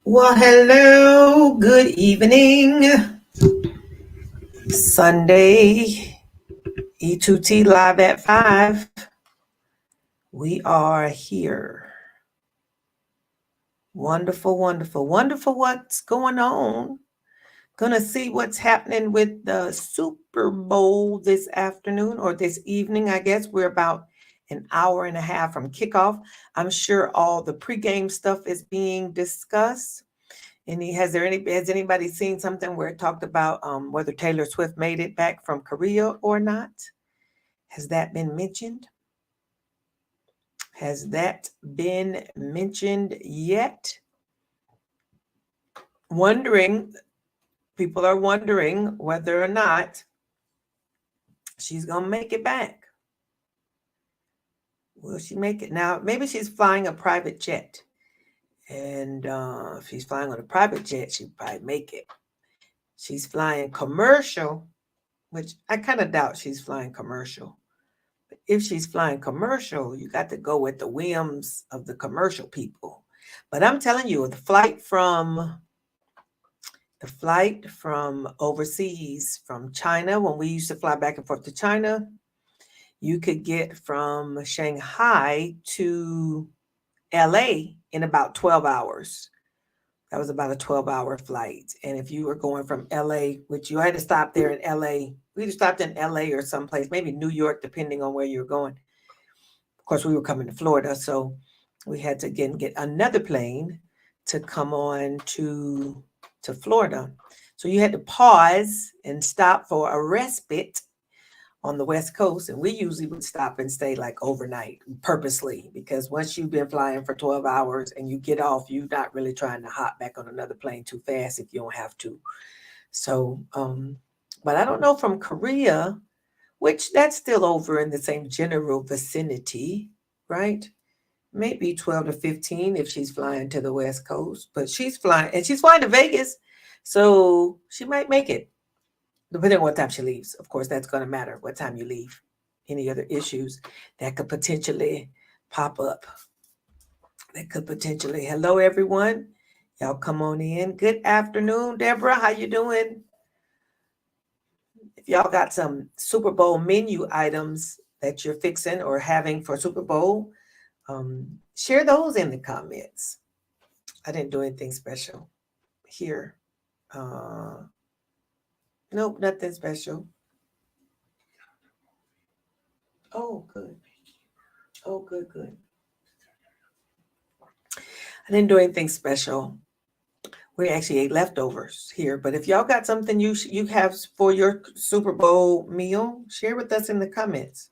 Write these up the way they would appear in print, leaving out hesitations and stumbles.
Well, hello, good evening. Sunday, E2T live at 5. We are here. Wonderful, wonderful, wonderful what's going on. Gonna see what's happening with the Super Bowl this afternoon or this evening. I guess we're about an hour and a half from kickoff. I'm sure all the pregame stuff is being discussed. Has anybody seen something where it talked about whether Taylor Swift made it back from Korea or not? Has that been mentioned? Has that been mentioned yet? People are wondering whether or not she's gonna make it back. Will she make it? Now, maybe she's flying a private jet. And if she's flying on a private jet, she'd probably make it. She's flying commercial, which I kind of doubt she's flying commercial. But if she's flying commercial, you got to go with the whims of the commercial people. But I'm telling you, the flight from overseas, from China, when we used to fly back and forth to China, you could get from Shanghai to LA in about 12 hours. That was about a 12-hour flight. And if you were going from LA, which you had to stop there in LA, we stopped in LA or someplace, maybe New York, depending on where you were going. Of course, we were coming to Florida, so we had to again get another plane to come on to Florida. So you had to pause and stop for a respite on the West Coast. And we usually would stop and stay like overnight purposely, because once you've been flying for 12 hours and you get off, you're not really trying to hop back on another plane too fast if you don't have to. So, but I don't know from Korea, which that's still over in the same general vicinity, right? Maybe 12 to 15 if she's flying to the West Coast, but she's flying to Vegas. So she might make it. Depending on what time she leaves. Of course, that's going to matter what time you leave. Any other issues that could potentially pop up. Hello, everyone. Y'all come on in. Good afternoon, Deborah. How you doing? If y'all got some Super Bowl menu items that you're fixing or having for Super Bowl, share those in the comments. I didn't do anything special here. Nope, nothing special. Oh, good. Oh, good. I didn't do anything special. We actually ate leftovers here. But if y'all got something you have for your Super Bowl meal, share with us in the comments.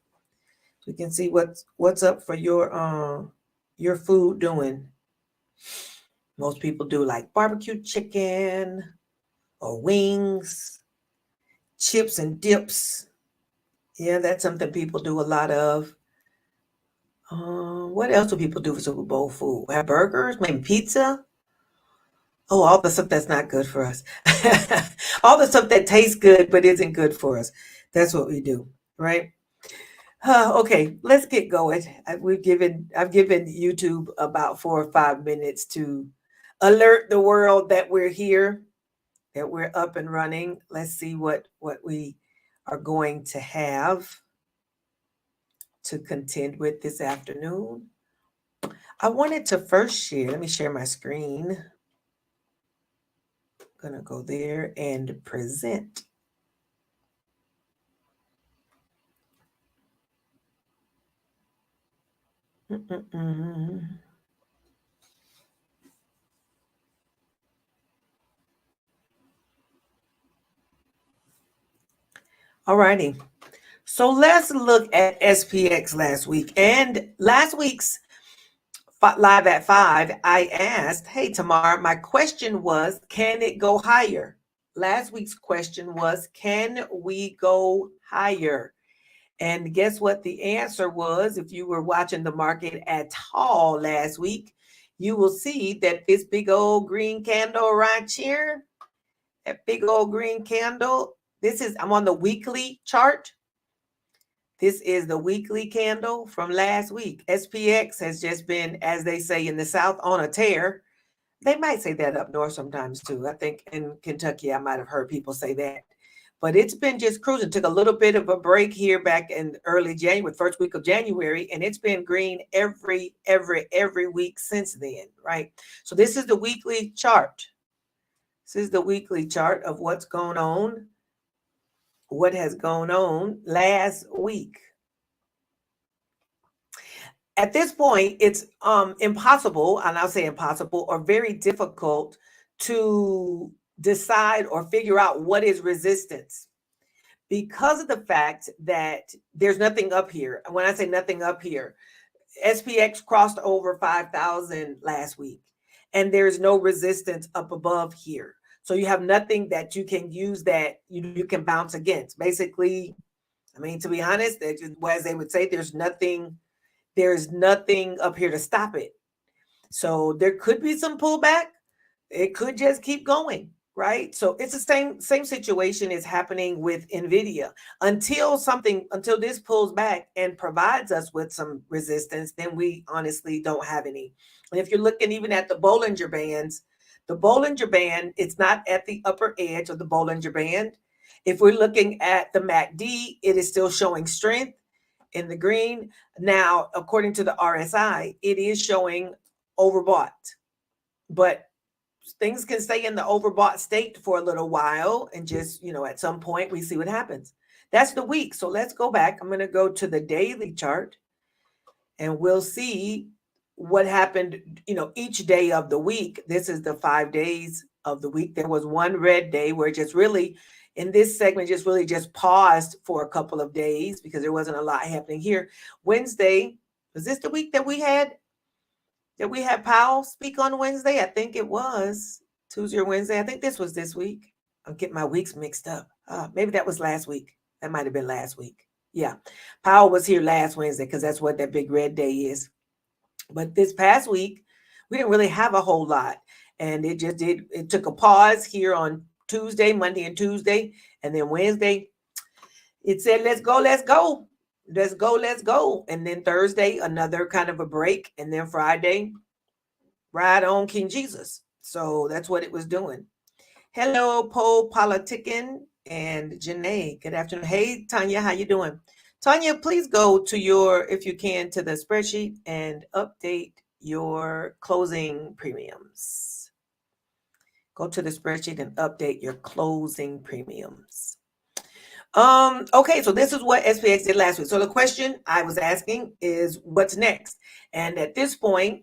We can see what's up for your food doing. Most people do like barbecue chicken or wings, chips and dips. Yeah, that's something people do a lot of. What else do people do for Super Bowl food? Have burgers, maybe pizza. Oh, all the stuff that's not good for us. All the stuff that tastes good but isn't good for us. That's what we do, right? Okay, let's get going. I've given YouTube about 4 or 5 minutes to alert the world that we're here, that we're up and running. Let's see what we are going to have to contend with this afternoon. I wanted to first share, let me share my screen. I'm going to go there and present. All righty. So let's look at SPX last week. And last week's live at 5, I asked, hey, Tamar, my question was, can it go higher? Last week's question was, can we go higher? And guess what the answer was? If you were watching the market at all last week, you will see that this big old green candle right here, that big old green candle, I'm on the weekly chart. This is the weekly candle from last week. SPX has just been, as they say in the South, on a tear. They might say that up north sometimes too. I think in Kentucky, I might have heard people say that. But it's been just cruising. Took a little bit of a break here back in early January, first week of January, and it's been green every week since then, right? So this is the weekly chart. This is the weekly chart of what's going on, what has gone on last week. At this point, it's impossible, and I'll say impossible or very difficult to decide or figure out what is resistance, because of the fact that there's nothing up here. And when I say nothing up here, SPX crossed over 5,000 last week, and there's no resistance up above here. So you have nothing that you can use that you can bounce against. Basically, I mean, to be honest, as they would say, there's nothing up here to stop it. So there could be some pullback. It could just keep going, right? So it's the same situation is happening with NVIDIA. Until this pulls back and provides us with some resistance, then we honestly don't have any. And if you're looking even at the Bollinger Bands, it's not at the upper edge of the Bollinger Band. If we're looking at the MACD, it is still showing strength in the green. Now, according to the RSI, it is showing overbought, but things can stay in the overbought state for a little while, and just, at some point we see what happens. That's the week. So let's go back. I'm going to go to the daily chart, and we'll see what happened, each day of the week. This is the 5 days of the week. There was one red day where it just really, in this segment, just paused for a couple of days because there wasn't a lot happening here. Wednesday, was this the week that we had Powell speak on Wednesday? I think it was Tuesday or Wednesday. I think this was this week. I'm getting my weeks mixed up. Maybe that was last week. That might have been last week. Yeah. Powell was here last Wednesday because that's what that big red day is. But this past week, we didn't really have a whole lot. And it took a pause here on Tuesday, Monday and Tuesday. And then Wednesday, it said, let's go. And then Thursday, another kind of a break. And then Friday, right on King Jesus. So that's what it was doing. Hello, Paul Politickin and Janae. Good afternoon. Hey, Tanya, how you doing? Tanya, please go to if you can, to the spreadsheet and update your closing premiums. Go to the spreadsheet and update your closing premiums. Okay, so this is what SPX did last week. So the question I was asking is, what's next? And at this point,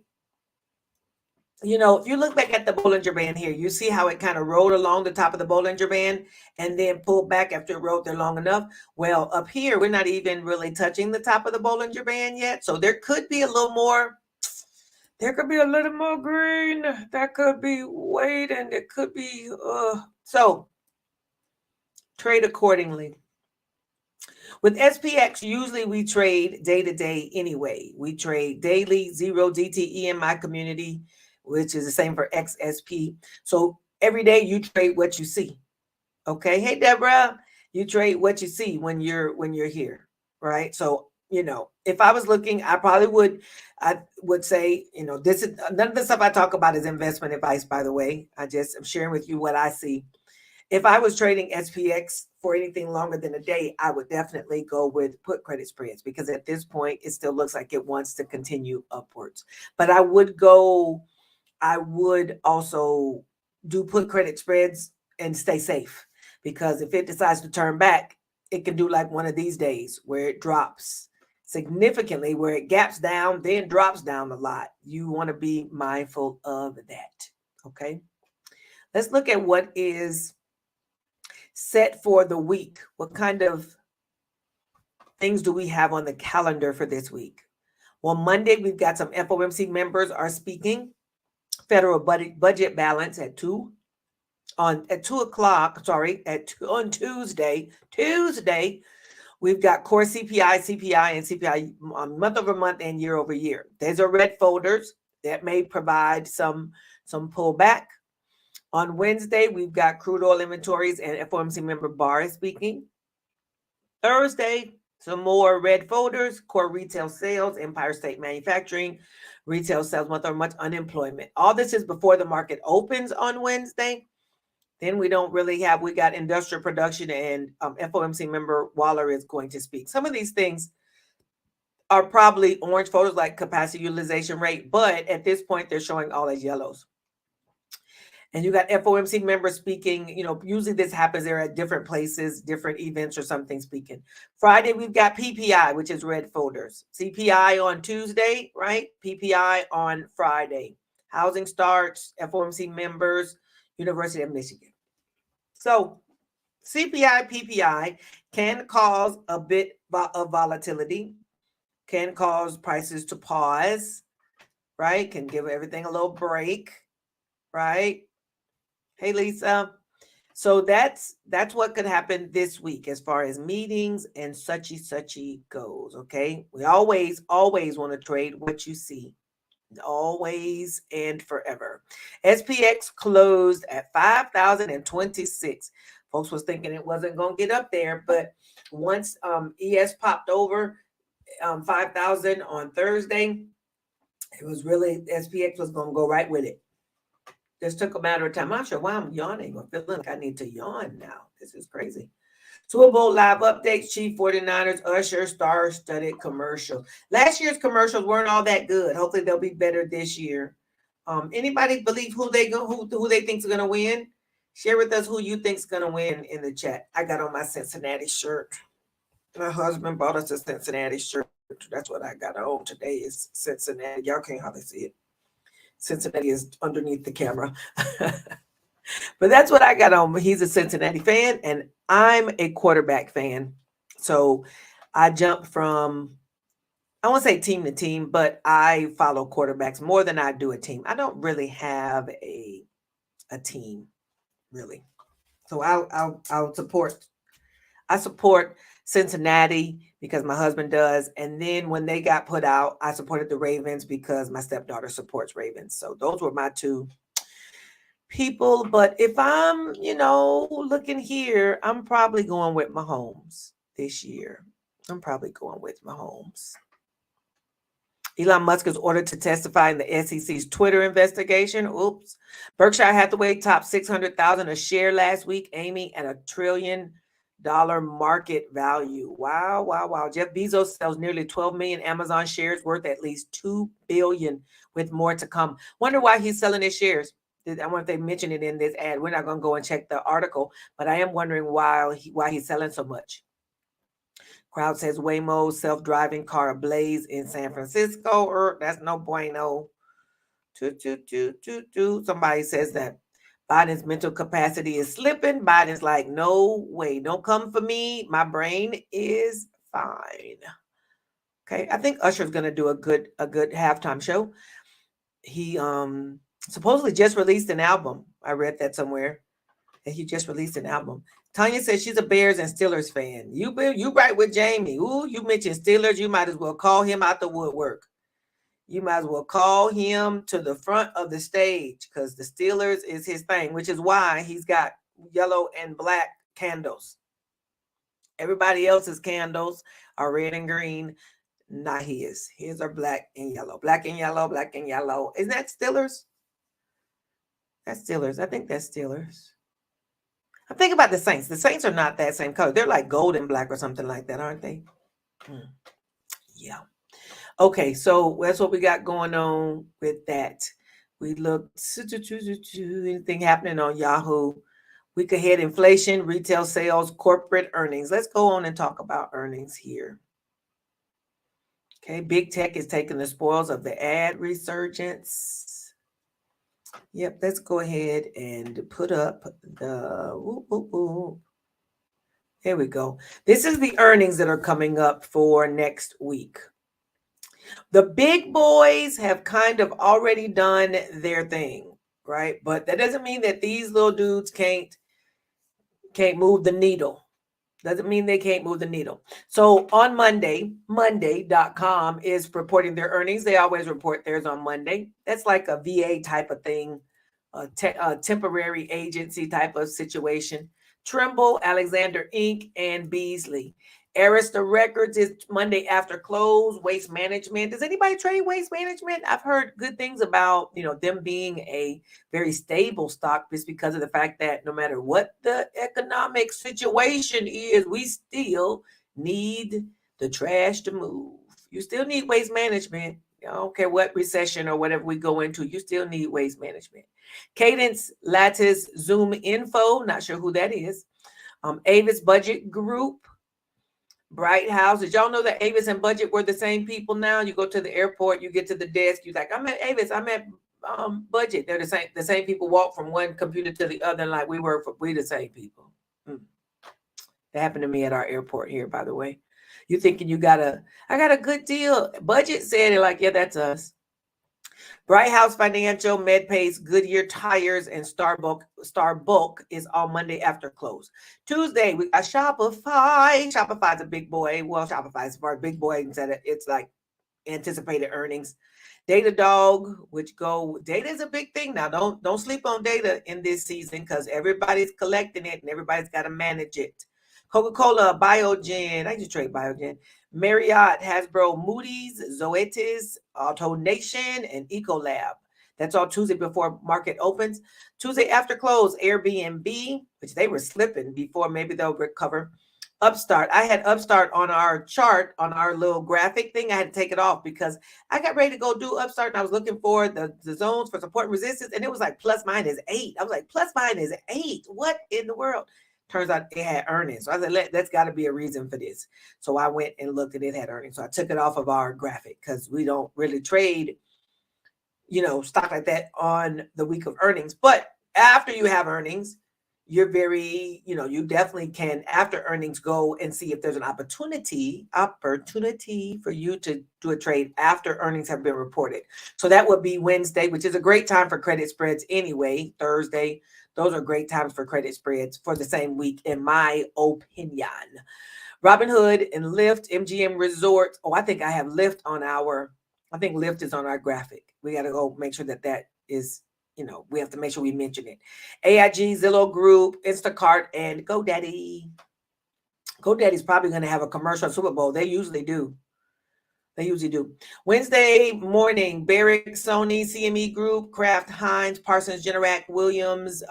if you look back at the Bollinger Band here, you see how it kind of rolled along the top of the Bollinger Band and then pulled back after it rode there long enough. Well, up here, we're not even really touching the top of the Bollinger Band yet. So there could be a little more. There could be a little more green. That could be weight, and it could be. So trade accordingly. With SPX, usually we trade day to day anyway. We trade daily, 0 DTE in my community, which is the same for XSP. So every day you trade what you see. Okay. Hey, Deborah, you trade what you see when you're here. Right. So, if I was looking, I would say, this is none of the stuff I talk about is investment advice, by the way. I'm sharing with you what I see. If I was trading SPX for anything longer than a day, I would definitely go with put credit spreads, because at this point, it still looks like it wants to continue upwards. But I would also do put credit spreads and stay safe, because if it decides to turn back, it can do like one of these days where it drops significantly, where it gaps down, then drops down a lot. You want to be mindful of that. Okay. Let's look at what is set for the week. What kind of things do we have on the calendar for this week? Well, Monday, we've got some FOMC members are speaking. Federal budget balance at 2 o'clock. On Tuesday. We've got core CPI, and CPI month over month and year over year. These are red folders that may provide some pullback. On Wednesday, we've got crude oil inventories and FOMC member Barr is speaking. Thursday, some more red folders, core retail sales, Empire State Manufacturing, retail sales month-over-month, unemployment. All this is before the market opens on Wednesday. Then we don't really have, we got industrial production, and FOMC member Waller is going to speak. Some of these things are probably orange photos like capacity utilization rate, but at this point they're showing all as yellows. And you got FOMC members speaking. Usually this happens, they're at different places, different events or something speaking. Friday, we've got PPI, which is red folders. CPI on Tuesday, right? PPI on Friday. Housing starts, FOMC members, University of Michigan. So CPI, PPI can cause a bit of volatility, can cause prices to pause, right? Can give everything a little break, right? Hey, Lisa. So that's what could happen this week as far as meetings and suchy goes, okay? We always want to trade what you see. Always and forever. SPX closed at 5,026. Folks was thinking it wasn't going to get up there, but once ES popped over 5,000 on Thursday, it was really, SPX was going to go right with it. Just took a matter of time. I'm not sure why I'm yawning or feeling like I need to yawn now. This is crazy. Super Bowl live updates, Chief 49ers, Usher, star-studded commercial. Last year's commercials weren't all that good. Hopefully they'll be better this year. Anybody believe who they think's gonna win? Share with us who you think's gonna win in the chat. I got on my Cincinnati shirt. My husband bought us a Cincinnati shirt. That's what I got on today is Cincinnati. Y'all can't hardly see it. Cincinnati is underneath the camera. But that's what I got on. He's a Cincinnati fan, and I'm a quarterback fan. So I jump from, I won't say team to team, but I follow quarterbacks more than I do a team. I don't really have a team, really. So I'll support. I support Cincinnati because my husband does. And then when they got put out, I supported the Ravens because my stepdaughter supports Ravens. So those were my two people. But if I'm, looking here, I'm probably going with Mahomes this year. I'm probably going with Mahomes. Elon Musk is ordered to testify in the SEC's Twitter investigation. Oops. Berkshire Hathaway topped 600,000 a share last week, aiming at $1 trillion market value. Wow. Jeff Bezos sells nearly 12 million Amazon shares worth at least $2 billion, with more to come. Wonder why he's selling his shares. I wonder if they mentioned it in this ad. We're not going to go and check the article, but I am wondering why he's selling so much. Crowd says Waymo self-driving car ablaze in San Francisco. That's no bueno. Somebody says that Biden's mental capacity is slipping. Biden's like, no way, don't come for me. My brain is fine. Okay, I think Usher's going to do a good halftime show. He supposedly just released an album. I read that somewhere. And he just released an album. Tanya says she's a Bears and Steelers fan. You right with Jamie. Ooh, you mentioned Steelers. You might as well call him out the woodwork. You might as well call him to the front of the stage because the Steelers is his thing, which is why he's got yellow and black candles. Everybody else's candles are red and green, not his. His are black and yellow. Black and yellow, black and yellow. Isn't that Steelers? That's Steelers. I think that's Steelers. I'm thinking about the Saints. The Saints are not that same color. They're like gold and black or something like that, aren't they? Yeah. Okay, so that's what we got going on with that. We looked, anything happening on Yahoo. Week ahead inflation, retail sales, corporate earnings. Let's go on and talk about earnings here. Okay, big tech is taking the spoils of the ad resurgence. Yep, let's go ahead and put up the, There we go. This is the earnings that are coming up for next week. The big boys have kind of already done their thing, right? But that doesn't mean that these little dudes can't move the needle. Doesn't mean they can't move the needle. So on Monday, Monday.com is reporting their earnings. They always report theirs on Monday. That's like a VA type of thing, a temporary agency type of situation. Trimble, Alexander Inc., and Beasley. Arista Records is Monday after close. Waste Management. Does anybody trade Waste Management? I've heard good things about, them being a very stable stock just because of the fact that no matter what the economic situation is, we still need the trash to move. You still need Waste Management. I don't care what recession or whatever we go into, you still need Waste Management. Cadence, Lattice, Zoom Info, not sure who that is. Avis Budget Group, Bright House. Did y'all know that Avis and Budget were the same people now? You go to the airport, you get to the desk, you're like, I'm at Avis, I'm at Budget. They're the same people walk from one computer to the other, like we the same people. That happened to me at our airport here, by the way. You thinking I got a good deal. Budget said it like, yeah, that's us. Bright House Financial, MedPace, Goodyear Tires, and Starbuck is on Monday after close. Tuesday, we got Shopify. Shopify's a big boy. Well, Shopify's a big boy. It's like anticipated earnings. Datadog, data is a big thing now. Don't sleep on data in this season because everybody's collecting it and everybody's got to manage it. Coca-Cola, Biogen. I just trade Biogen. Marriott, Hasbro, Moody's, Zoetis, AutoNation, and Ecolab. That's all Tuesday before market opens. Tuesday after close, Airbnb, which they were slipping before, maybe they'll recover. Upstart. I had Upstart on our chart, on our little graphic thing. I had to take it off because I got ready to go do Upstart and I was looking for the zones for support and resistance, and it was like plus minus 8. I was like, plus minus 8. What in the world? Turns out it had earnings. So I said, that's got to be a reason for this. So I went and looked and it had earnings. So I took it off of our graphic because we don't really trade, stock like that on the week of earnings. But after you have earnings, you're very, you definitely can, after earnings, go and see if there's an opportunity for you to do a trade after earnings have been reported. So that would be Wednesday, which is a great time for credit spreads anyway. Thursday. Those are great times for credit spreads for the same week, in my opinion. Robinhood and Lyft, MGM Resorts. Oh, I think I have Lyft I think Lyft is on our graphic. We got to go make sure that is, we have to make sure we mention it. AIG, Zillow Group, Instacart, and GoDaddy. GoDaddy's probably going to have a commercial at Super Bowl. They usually do. Wednesday morning, Barrick, Sony, CME Group, Kraft Heinz, Parsons, Generac, Williams,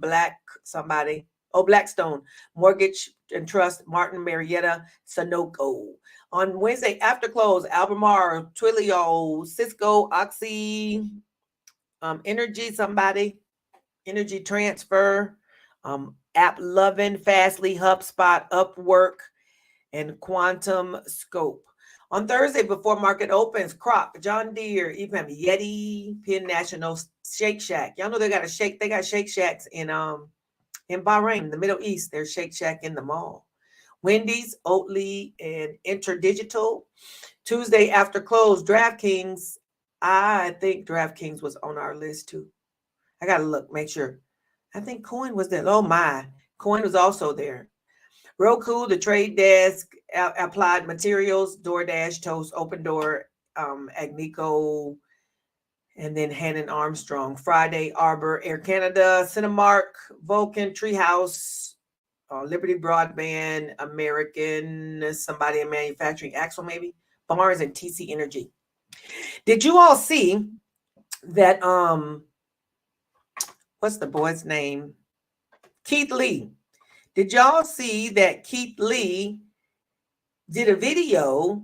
Blackstone, Mortgage and Trust, Martin Marietta, Sunoco. On Wednesday after close, Albemarle, Twilio, Cisco, Oxy, Energy Transfer, AppLovin, Fastly, HubSpot, Upwork, and Quantum Scope. On Thursday, before market opens, Croc, John Deere, EPAM, Yeti, Penn National, Shake Shack. Y'all know they got Shake Shacks in Bahrain, the Middle East. There's Shake Shack in the mall. Wendy's, Oatly, and Interdigital. Tuesday after close, DraftKings. I think DraftKings was on our list too. I got to look, make sure. I think Coin was there. Oh my, Coin was also there. Roku, The Trade Desk, Applied Materials, DoorDash, Toast, Open Door, Agnico, and then Hannon Armstrong. Friday, Arbor, Air Canada, Cinemark, Vulcan, Treehouse, Liberty Broadband, American, somebody in manufacturing, Axel maybe, Barnes, and TC Energy. Did you all see that, what's the boy's name? Keith Lee. Did y'all see that Keith Lee did a video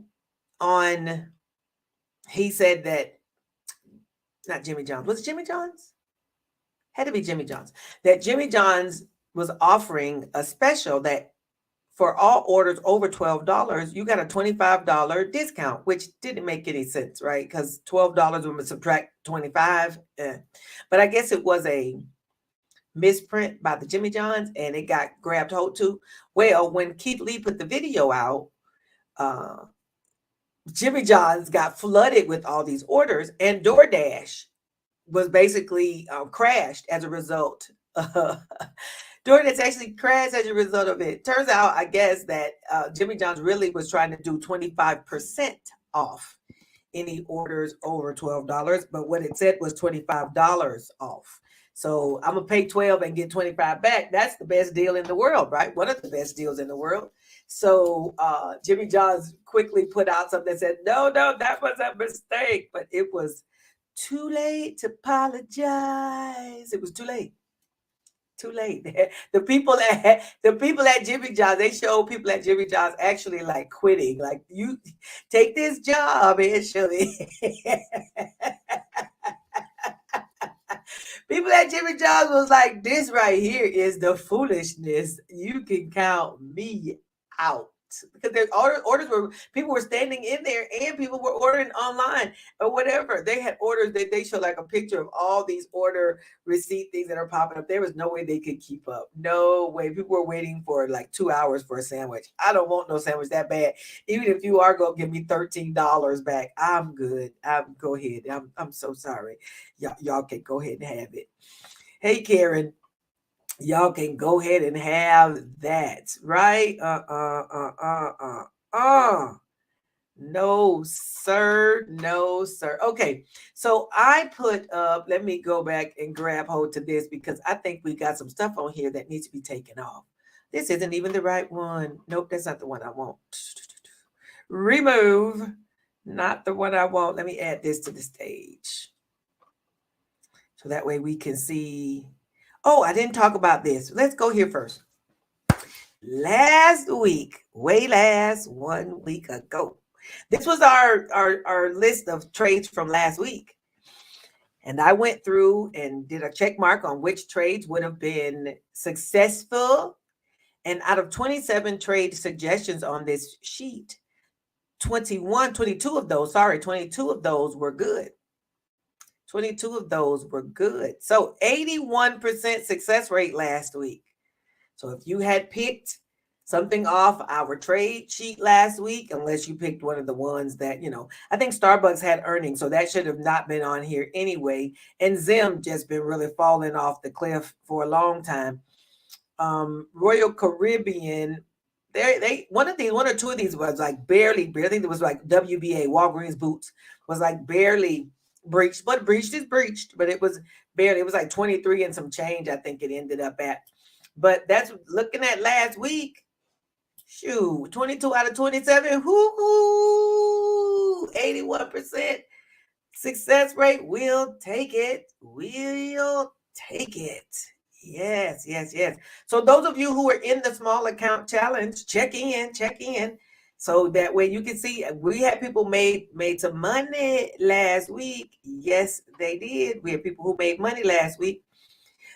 on, he said that, not Jimmy John's, was it Jimmy John's? Had to be Jimmy John's. That Jimmy John's was offering a special that for all orders over $12, you got a $25 discount, which didn't make any sense, right? Because $12 would subtract 25. But I guess it was a misprint by the Jimmy John's and it got grabbed hold to. Well, when Keith Lee put the video out, Jimmy John's got flooded with all these orders, and DoorDash was basically crashed as a result. DoorDash actually crashed as a result of it. Turns out, I guess, that Jimmy John's really was trying to do 25% off any orders over $12, but what it said was $25 off. So I'm going to pay $12 and get $25 back. That's the best deal in the world, right? One of the best deals in the world. So Jimmy John's quickly put out something that said, no, that was a mistake. But it was too late to apologize. It was too late. Too late. The people at Jimmy John's, they showed people at Jimmy John's actually like quitting. Like, you take this job, actually. People at Jimmy John's was like, this right here is the foolishness. You can count me out. Because their orders were, people were standing in there and people were ordering online or whatever. They had orders that they showed like a picture of all these order receipt things that are popping up. There was no way they could keep up. No way. People were waiting for like 2 hours for a sandwich. I don't want no sandwich that bad. Even if you are going to give me $13 back, I'm good. Go ahead. I'm so sorry. Y'all can go ahead and have it. Hey, Karen. Y'all can go ahead and have that, right? No, sir. No, sir. Okay. So I put up, let me go back and grab hold to this because I think we got some stuff on here that needs to be taken off. This isn't even the right one. Nope, that's not the one I want. Remove. Not the one I want. Let me add this to the stage. So that way we can see. Oh, I didn't talk about this. Let's go here first. Last week, 1 week ago, this was our list of trades from last week. And I went through and did a check mark on which trades would have been successful. And out of 27 trade suggestions on this sheet, 22 of those were good. 22 of those were good. So 81% success rate last week. So if you had picked something off our trade sheet last week, unless you picked one of the ones that, I think Starbucks had earnings, so that should have not been on here anyway. And Zim just been really falling off the cliff for a long time. Royal Caribbean, one or two of these was like barely, I think it was like WBA, Walgreens Boots, was like barely breached, but breached is breached, but it was barely, it was like 23 and some change, I think it ended up at. But that's looking at last week. Shoot, 22 out of 27. Whoo, 81% success rate. We'll take it. We'll take it. Yes. So those of you who are in the small account challenge, check in. So that way you can see we had people made some money last week. Yes, they did. We had people who made money last week.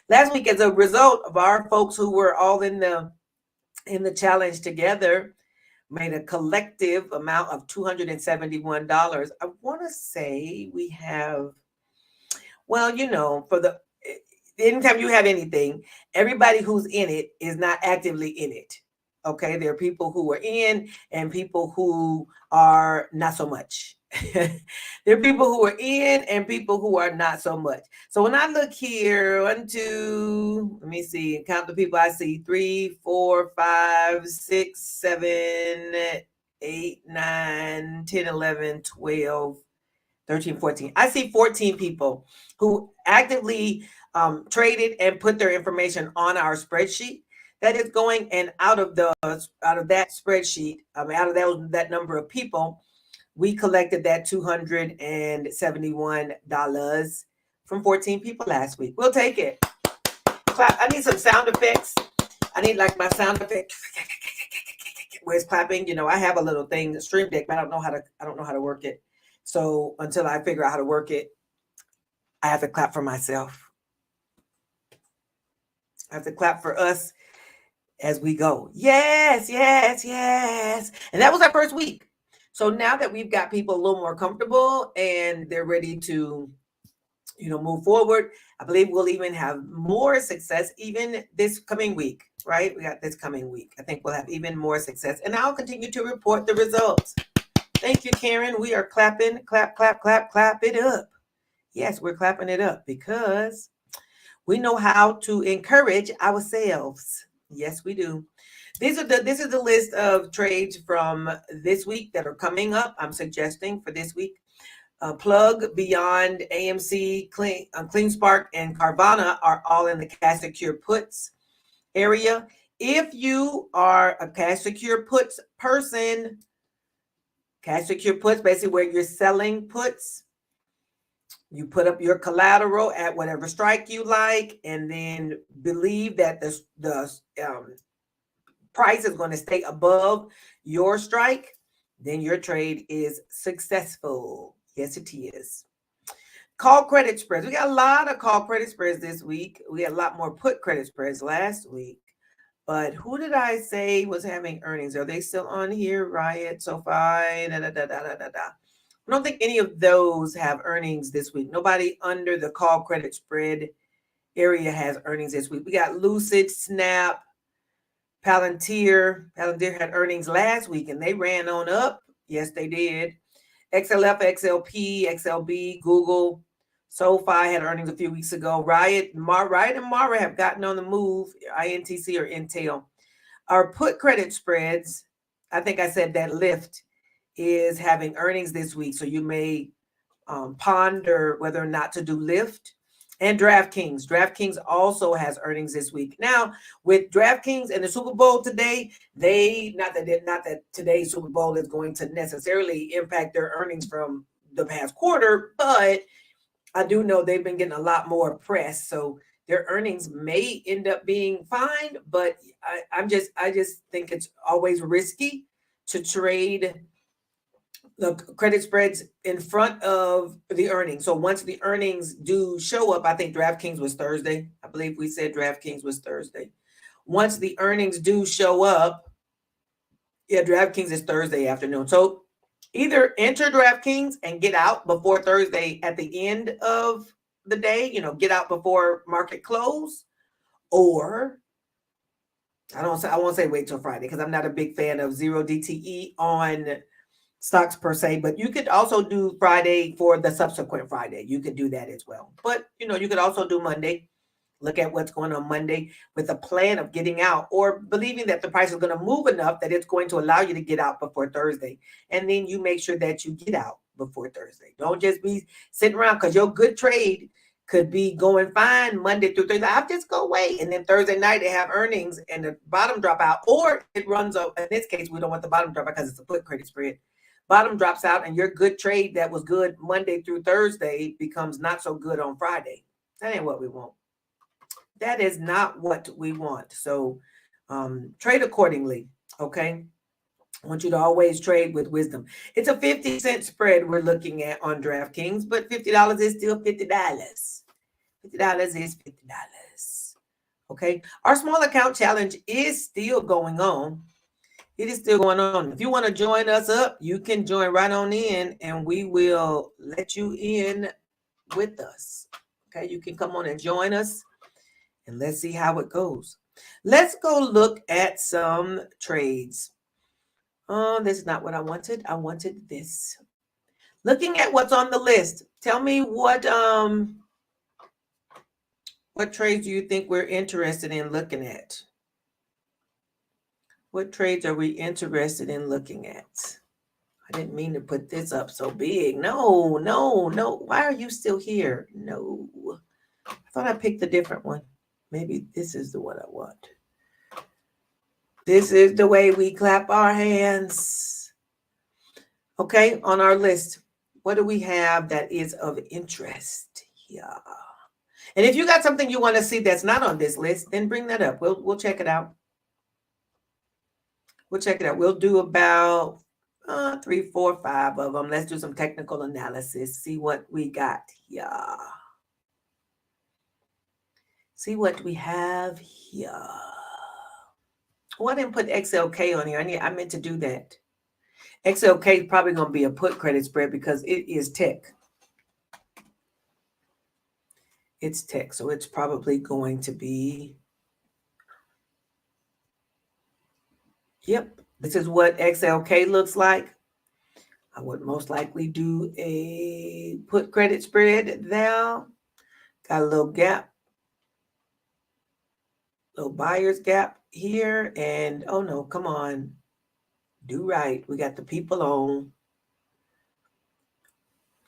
Last week, as a result of our folks who were all in the challenge together, made a collective amount of $271. I want to say we have, for the anytime you have anything, everybody who's in it is not actively in it. Okay, there are people who are in and people who are not so much. There are people who are in and people who are not so much. So when I look here, 1, 2, let me see, and count the people I see, 3, 4, 5, 6, 7, 8, 9, 10, 11, 12, 13, 14. I see 14 people who actively traded and put their information on our spreadsheet that is going, and out of that spreadsheet, out of that number of people, we collected that $271 from 14 people last week. We'll take it. Clap. I need some sound effects. I need like my sound effect where it's clapping. I have a little thing, Stream Deck, but I don't know how to work it. So until I figure out how to work it, I have to clap for myself. I have to clap for us as we go. Yes. And that was our first week. So now that we've got people a little more comfortable and they're ready to, move forward, I believe we'll even have more success even this coming week, right? We got this coming week. I think we'll have even more success, and I'll continue to report the results. Thank you, Karen. We are clapping, clap it up. Yes, we're clapping it up because we know how to encourage ourselves. Yes, we do. This is the list of trades from this week that are coming up. I'm suggesting for this week. Plug, Beyond, AMC, CleanSpark, and Carvana are all in the cash secure puts area. if you are a cash secure puts person, cash secure puts, basically where you're selling puts, you put up your collateral at whatever strike you like, and then believe that the price is going to stay above your strike, then your trade is successful. Yes, it is. Call credit spreads. We got a lot of call credit spreads this week. We had a lot more put credit spreads last week. But who did I say was having earnings? Are they still on here? Riot, SoFi, I don't think any of those have earnings this week. Nobody under the call credit spread area has earnings this week. We got Lucid, Snap, Palantir. Palantir had earnings last week and they ran on up. Yes, they did. XLF, XLP, XLB, Google, SoFi had earnings a few weeks ago. Riot and Mara have gotten on the move, INTC or Intel. Our put credit spreads, I think I said that Lyft is having earnings this week. So you may ponder whether or not to do Lyft. And DraftKings. DraftKings also has earnings this week. Now, with DraftKings and the Super Bowl today, not that today's Super Bowl is going to necessarily impact their earnings from the past quarter, but I do know they've been getting a lot more press. So their earnings may end up being fine, but I just think it's always risky to trade the credit spreads in front of the earnings. So once the earnings do show up, I think DraftKings was Thursday. I believe we said DraftKings was Thursday. Once the earnings do show up, DraftKings is Thursday afternoon. So either enter DraftKings and get out before Thursday at the end of the day, get out before market close, or I won't say wait till Friday because I'm not a big fan of 0 DTE on stocks per se, but you could also do Friday for the subsequent Friday. You could do that as well. But, you could also do Monday. Look at what's going on Monday with a plan of getting out or believing that the price is going to move enough that it's going to allow you to get out before Thursday. And then you make sure that you get out before Thursday. Don't just be sitting around because your good trade could be going fine Monday through Thursday. I'll just go wait. And then Thursday night they have earnings and the bottom drop out, or it runs up. In this case, we don't want the bottom drop out because it's a put credit spread. Bottom drops out and your good trade that was good Monday through Thursday becomes not so good on Friday. That ain't what we want. That is not what we want. So trade accordingly, okay? I want you to always trade with wisdom. It's a 50-cent spread we're looking at on DraftKings, but $50 is still $50. $50 is $50, okay? Our small account challenge is still going on. It is still going on. If you want to join us up, you can join right on in and we will let you in with us. Okay, you can come on and join us and let's see how it goes. Let's go look at some trades. Oh, this is not what I wanted. I wanted this. Looking at what's on the list. Tell me what trades do you think we're interested in looking at? What trades are we interested in looking at? I didn't mean to put this up so big. No. Why are you still here? No. I thought I picked a different one. Maybe this is the one I want. This is the way we clap our hands. Okay, on our list, what do we have that is of interest here? And if you got something you want to see that's not on this list, then bring that up. We'll check it out. We'll check it out. We'll do about 3, 4, 5 of them. Let's do some technical analysis. See what we got here. See what we have here. Oh, I didn't put XLK on here. I meant to do that. XLK is probably going to be a put credit spread because it is tech. It's tech, so it's probably going to be. Yep, this is what XLK looks like. I would most likely do a put credit spread there. Got a little gap. Little buyer's gap here. And oh no, come on. Do right. We got the people on.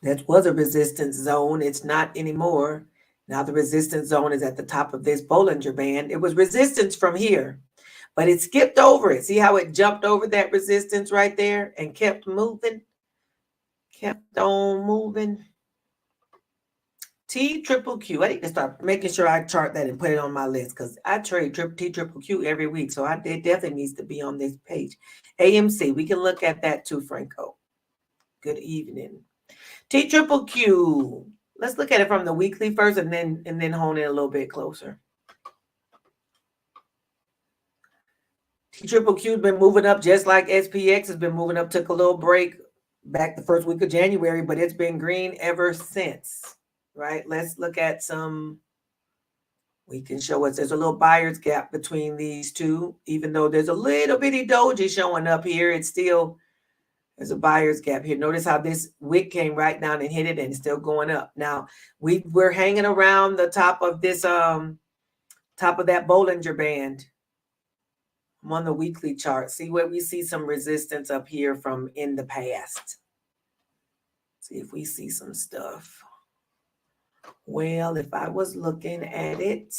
That was a resistance zone. It's not anymore. Now the resistance zone is at the top of this Bollinger Band. It was resistance from here. but it skipped over it. See how it jumped over that resistance right there and kept moving? Kept on moving. TQQQ. I need to start making sure I chart that and put it on my list because I trade TQQQ every week. So it definitely needs to be on this page. AMC, we can look at that too, Franco. Good evening. TQQQ. Let's look at it from the weekly first and then hone in a little bit closer. TQQQ has been moving up just like SPX has been moving up. Took a little break back the first week of January, but it's been green ever since. Right? Let's look at some. We can show us there's a little buyer's gap between these two. Even though there's a little bitty doji showing up here, it's still, there's a buyer's gap here. Notice how this wick came right down and hit it and it's still going up. Now, we're hanging around the top of this, top of that Bollinger Band. I'm on the weekly chart. See where we see some resistance up here from in the past. See if we see some stuff. Well, if I was looking at it,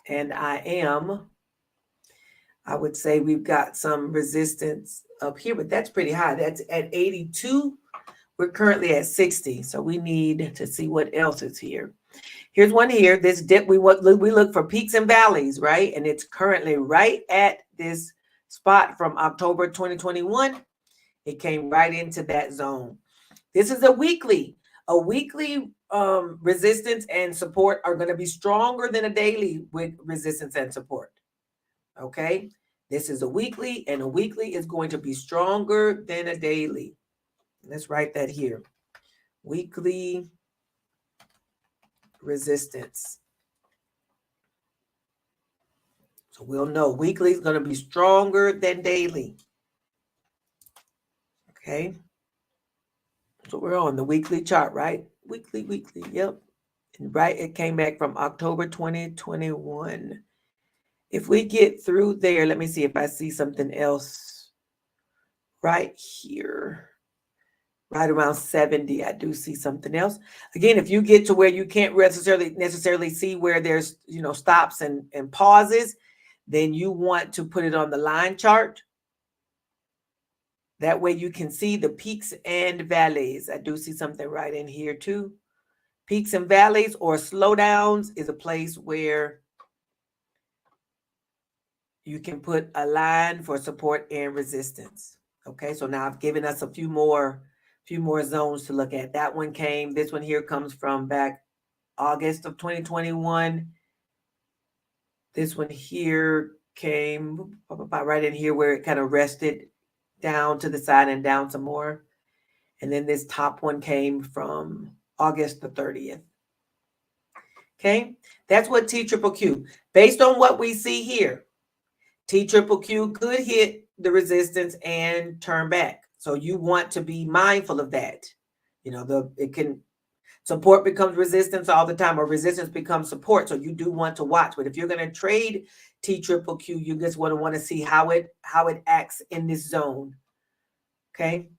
and I am, I would say we've got some resistance up here, but that's pretty high. That's at 82. We're currently at 60. So we need to see what else is here. Here's one here. This dip, we look for peaks and valleys, right? And it's currently right at this spot from October 2021. It came right into that zone. This is a weekly. A weekly resistance and support are going to be stronger than a daily with resistance and support. Okay, this is a weekly, and a weekly is going to be stronger than a daily. Let's write that here. Weekly resistance. So we'll know weekly is going to be stronger than daily. Okay. So we're on the weekly chart, right? Weekly, yep. And right, it came back from October 2021. If we get through there, let me see if I see something else right here. Right around 70, I do see something else. Again, if you get to where you can't necessarily see where there's, stops and pauses, then you want to put it on the line chart. That way you can see the peaks and valleys. I do see something right in here too. Peaks and valleys or slowdowns is a place where you can put a line for support and resistance. Okay, so now I've given us a few more zones to look at. That one came, this one here comes from back August of 2021. This one here came about right in here where it kind of rested down to the side and down some more. And then this top one came from August the 30th. Okay, that's what TQQQ. Based on what we see here, TQQQ could hit the resistance and turn back. So you want to be mindful of that. Support becomes resistance all the time, or resistance becomes support. So you do want to watch. But if you're going to trade TQQQ, you just want to see how it acts in this zone. Okay.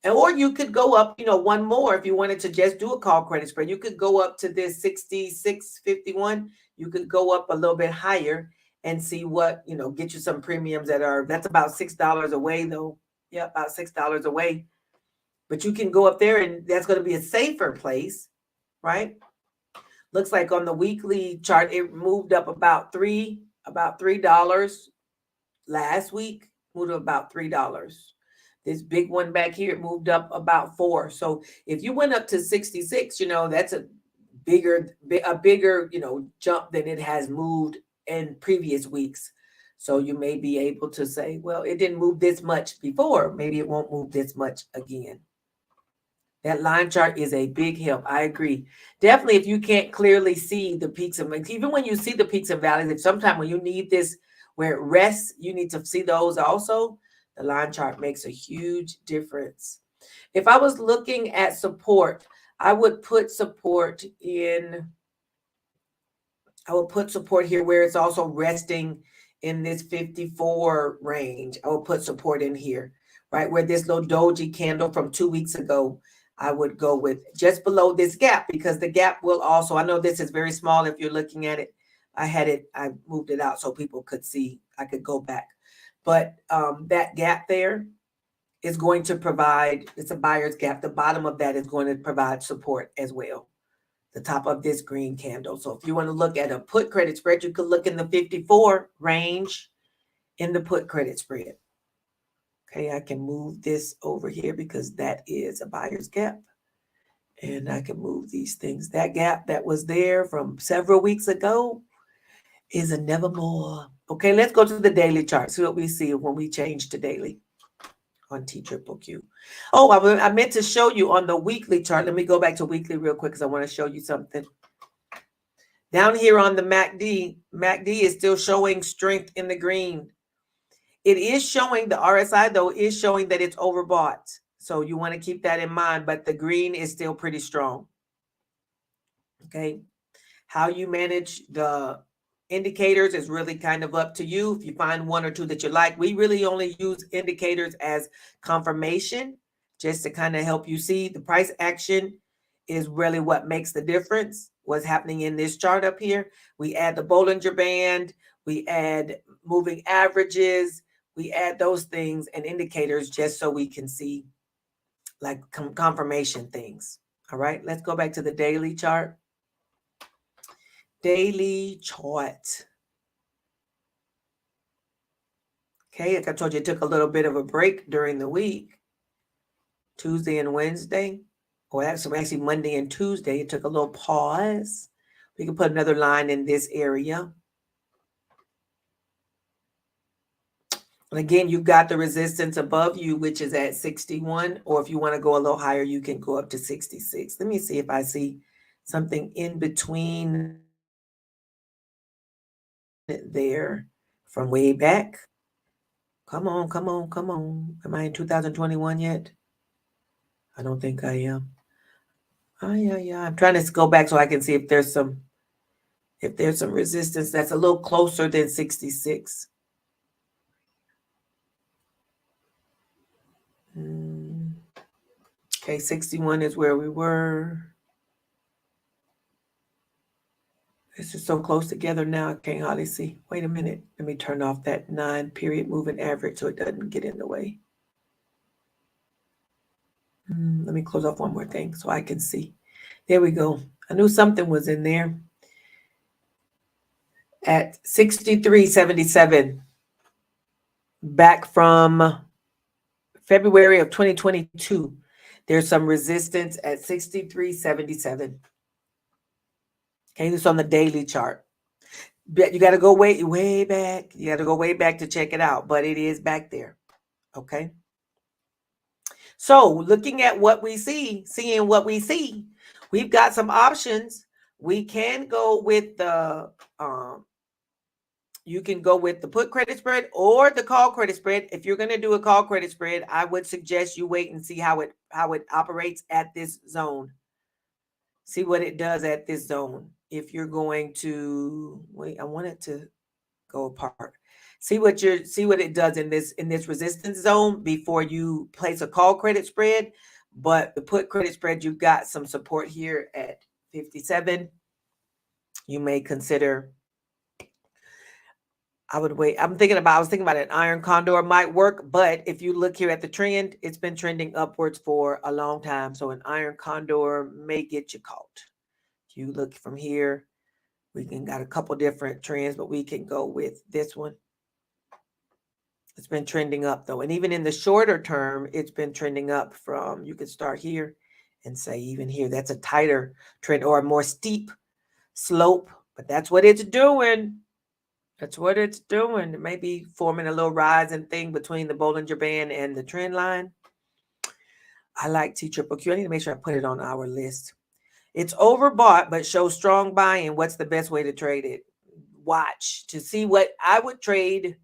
Or you could go up, one more if you wanted to just do a call credit spread. You could go up to this 66.51. You could go up a little bit higher and see what, get you some premiums that's about $6 away though. Yeah, about $6 away. But you can go up there and that's going to be a safer place, right? Looks like on the weekly chart, it moved up about $3 last week, moved up about $3. This big one back here, it moved up about $4. So if you went up to 66, that's a bigger, jump than it has moved in previous weeks. So you may be able to say, well, it didn't move this much before. Maybe it won't move this much again. That line chart is a big help. I agree. Definitely if you can't clearly see the peaks and valleys, even when you see the peaks and valleys, if sometime when you need this where it rests, you need to see those also. The line chart makes a huge difference. If I was looking at support, I would put support here where it's also resting in this 54 range. I will put support in here, right? Where this little doji candle from 2 weeks ago, I would go with just below this gap, because the gap will also, I know this is very small if you're looking at it, I moved it out so people could see, I could go back. But that gap there is going to provide, it's a buyer's gap. The bottom of that is going to provide support as well. The top of this green candle. So if you want to look at a put credit spread, you could look in the 54 range in the put credit spread. Okay, I can move this over here because that is a buyer's gap. And I can move these things. That gap that was there from several weeks ago is a nevermore. Okay, let's go to the daily chart. See what we see when we change to daily on TQQQ. Oh, I meant to show you on the weekly chart. Let me go back to weekly real quick because I want to show you something. Down here on the MACD is still showing strength in the green. It is showing, the RSI though, is showing that it's overbought. So you want to keep that in mind, but the green is still pretty strong. Okay. How you manage the indicators is really kind of up to you. If you find one or two that you like, we really only use indicators as confirmation, just to kind of help you see. The price action is really what makes the difference. What's happening in this chart up here. We add the Bollinger Band, we add moving averages, we add those things and indicators just so we can see like confirmation things. All right, let's go back to the daily chart. Daily chart. Okay, like I told you, it took a little bit of a break during the week. Tuesday and Wednesday, or actually Monday and Tuesday, it took a little pause. We can put another line in this area. And again, you've got the resistance above you, which is at 61. Or if you want to go a little higher, you can go up to 66. Let me see if I see something in between there from way back. Come on, come on, come on. Am I in 2021 yet? I don't think I am. Oh, yeah. I'm trying to go back so I can see if there's some resistance that's a little closer than 66. Okay, 61 is where we were. It's just so close together now, I can't hardly see. Wait a minute. Let me turn off that 9-period moving average so it doesn't get in the way. Let me close off one more thing so I can see. There we go. I knew something was in there. At 63.77, back from February of 2022, there's some resistance at 63.77. Okay, this is on the daily chart. You got to go way back. You got to go way back to check it out, but it is back there. Okay. So looking at what we see, seeing what we see, we've got some options. We can go with the you can go with the put credit spread or the call credit spread. If you're going to do a call credit spread, I would suggest you wait and see how it operates at this zone. See what it does at this zone. If you're going to wait, I want it to go apart. See what it does in this resistance zone before you place a call credit spread. But the put credit spread, you've got some support here at 57. You may consider. I would wait. I was thinking about an iron condor might work, but if you look here at the trend, it's been trending upwards for a long time. So an iron condor may get you caught. If you look from here, we can got a couple different trends, but we can go with this one. It's been trending up though. And even in the shorter term, it's been trending up from, you could start here and say even here, that's a tighter trend or a more steep slope, but that's what it's doing. That's what it's doing. It may be forming a little rising thing between the Bollinger Band and the trend line. I like TQQQ. I need to make sure I put it on our list. It's overbought, but shows strong buying. What's the best way to trade it? Watch to see what I would trade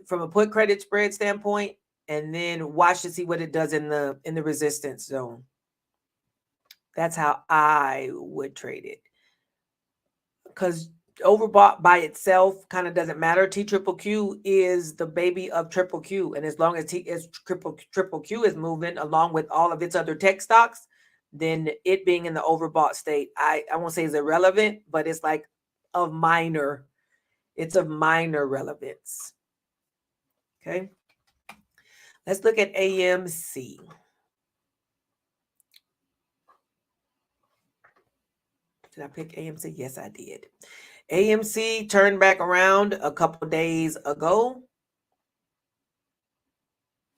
from a put credit spread standpoint, and then watch to see what it does in the resistance zone. That's how I would trade it. Because overbought by itself kind of doesn't matter. TQQQ is the baby of triple Q. And as long as triple Q is moving along with all of its other tech stocks, then it being in the overbought state, I won't say is irrelevant, but it's like of minor relevance. Okay. Let's look at AMC. Did I pick AMC? Yes, I did. AMC turned back around a couple days ago.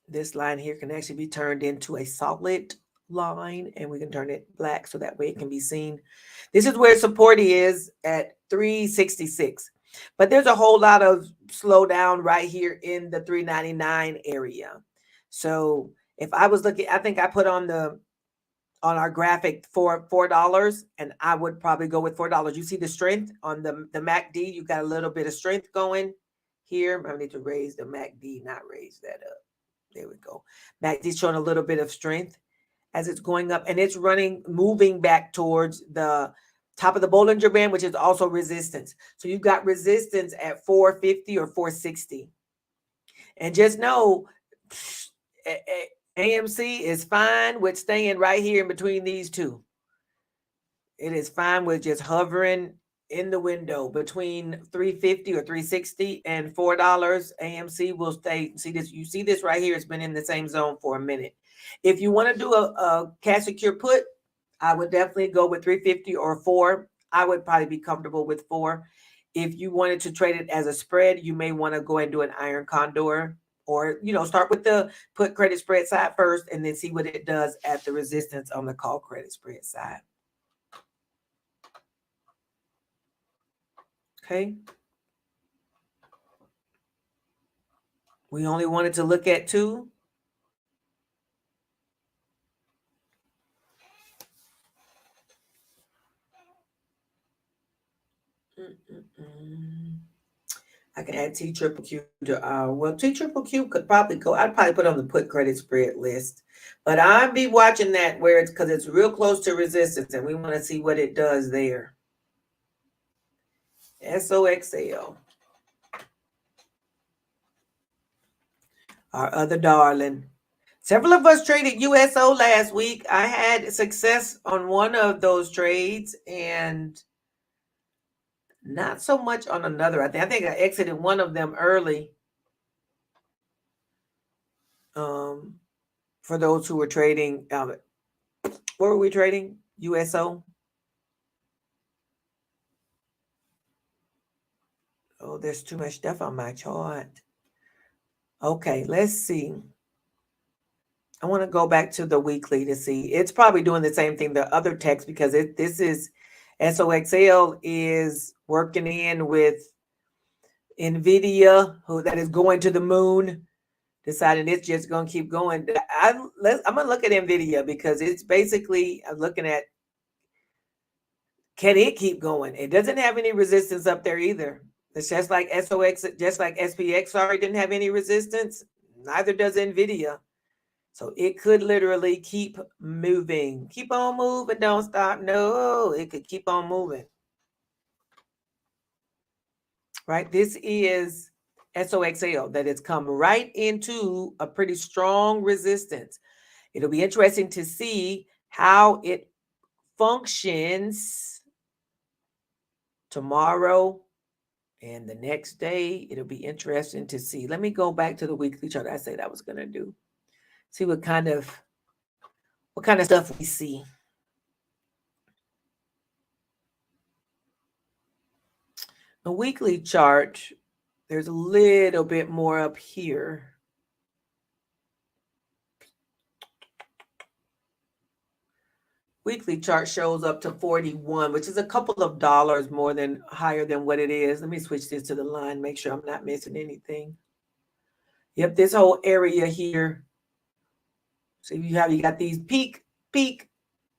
This line here can actually be turned into a solid line, and we can turn it black so that way it can be seen. This is where support is at 366. But there's a whole lot of slowdown right here in the 399 area. So if I was looking, I think I put on our graphic for $4, and I would probably go with $4. You see the strength on the MACD. You got a little bit of strength going here. I need to raise the MACD, not raise that up. There we go. MACD's showing a little bit of strength as it's going up, and it's moving back towards the top of the Bollinger Band, which is also resistance. So you've got resistance at 450 or 460. And just know AMC is fine with staying right here in between these two. It is fine with just hovering in the window between 350 or 360 and $4. AMC will stay. See this? You see this right here? It's been in the same zone for a minute. If you want to do a cash secure put, I would definitely go with 350 or 4. I would probably be comfortable with 4. If you wanted to trade it as a spread, you may want to go and do an iron condor, or start with the put credit spread side first and then see what it does at the resistance on the call credit spread side. Okay. We only wanted to look at 2. I can add T triple Q to well, T triple Q could probably go. I'd probably put on the put credit spread list, but I'd be watching that where it's because it's real close to resistance, and we want to see what it does there. SOXL, our other darling. Several of us traded USO last week. I had success on one of those trades and not so much on another. I think I exited one of them early. For those who were trading, what were we trading? USO. Oh, there's too much stuff on my chart. Okay, let's see. I want to go back to the weekly to see. It's probably doing the same thing, the other text, because this is SOXL is working in with NVIDIA, that is going to the moon, deciding it's just going to keep going. I'm going to look at NVIDIA because it's basically, I'm looking at, can it keep going? It doesn't have any resistance up there either. It's just like just like SPX, sorry, didn't have any resistance. Neither does NVIDIA. So it could literally keep moving. Keep on moving, don't stop. No, it could keep on moving. Right? This is SOXL that has come right into a pretty strong resistance. It'll be interesting to see how it functions tomorrow and the next day. It'll be interesting to see. Let me go back to the weekly chart I said I was going to do. See what kind of stuff we see. The weekly chart, there's a little bit more up here. Weekly chart shows up to 41, which is a couple of dollars more than higher than what it is. Let me switch this to the line, make sure I'm not missing anything. Yep, this whole area here. So you got these peak.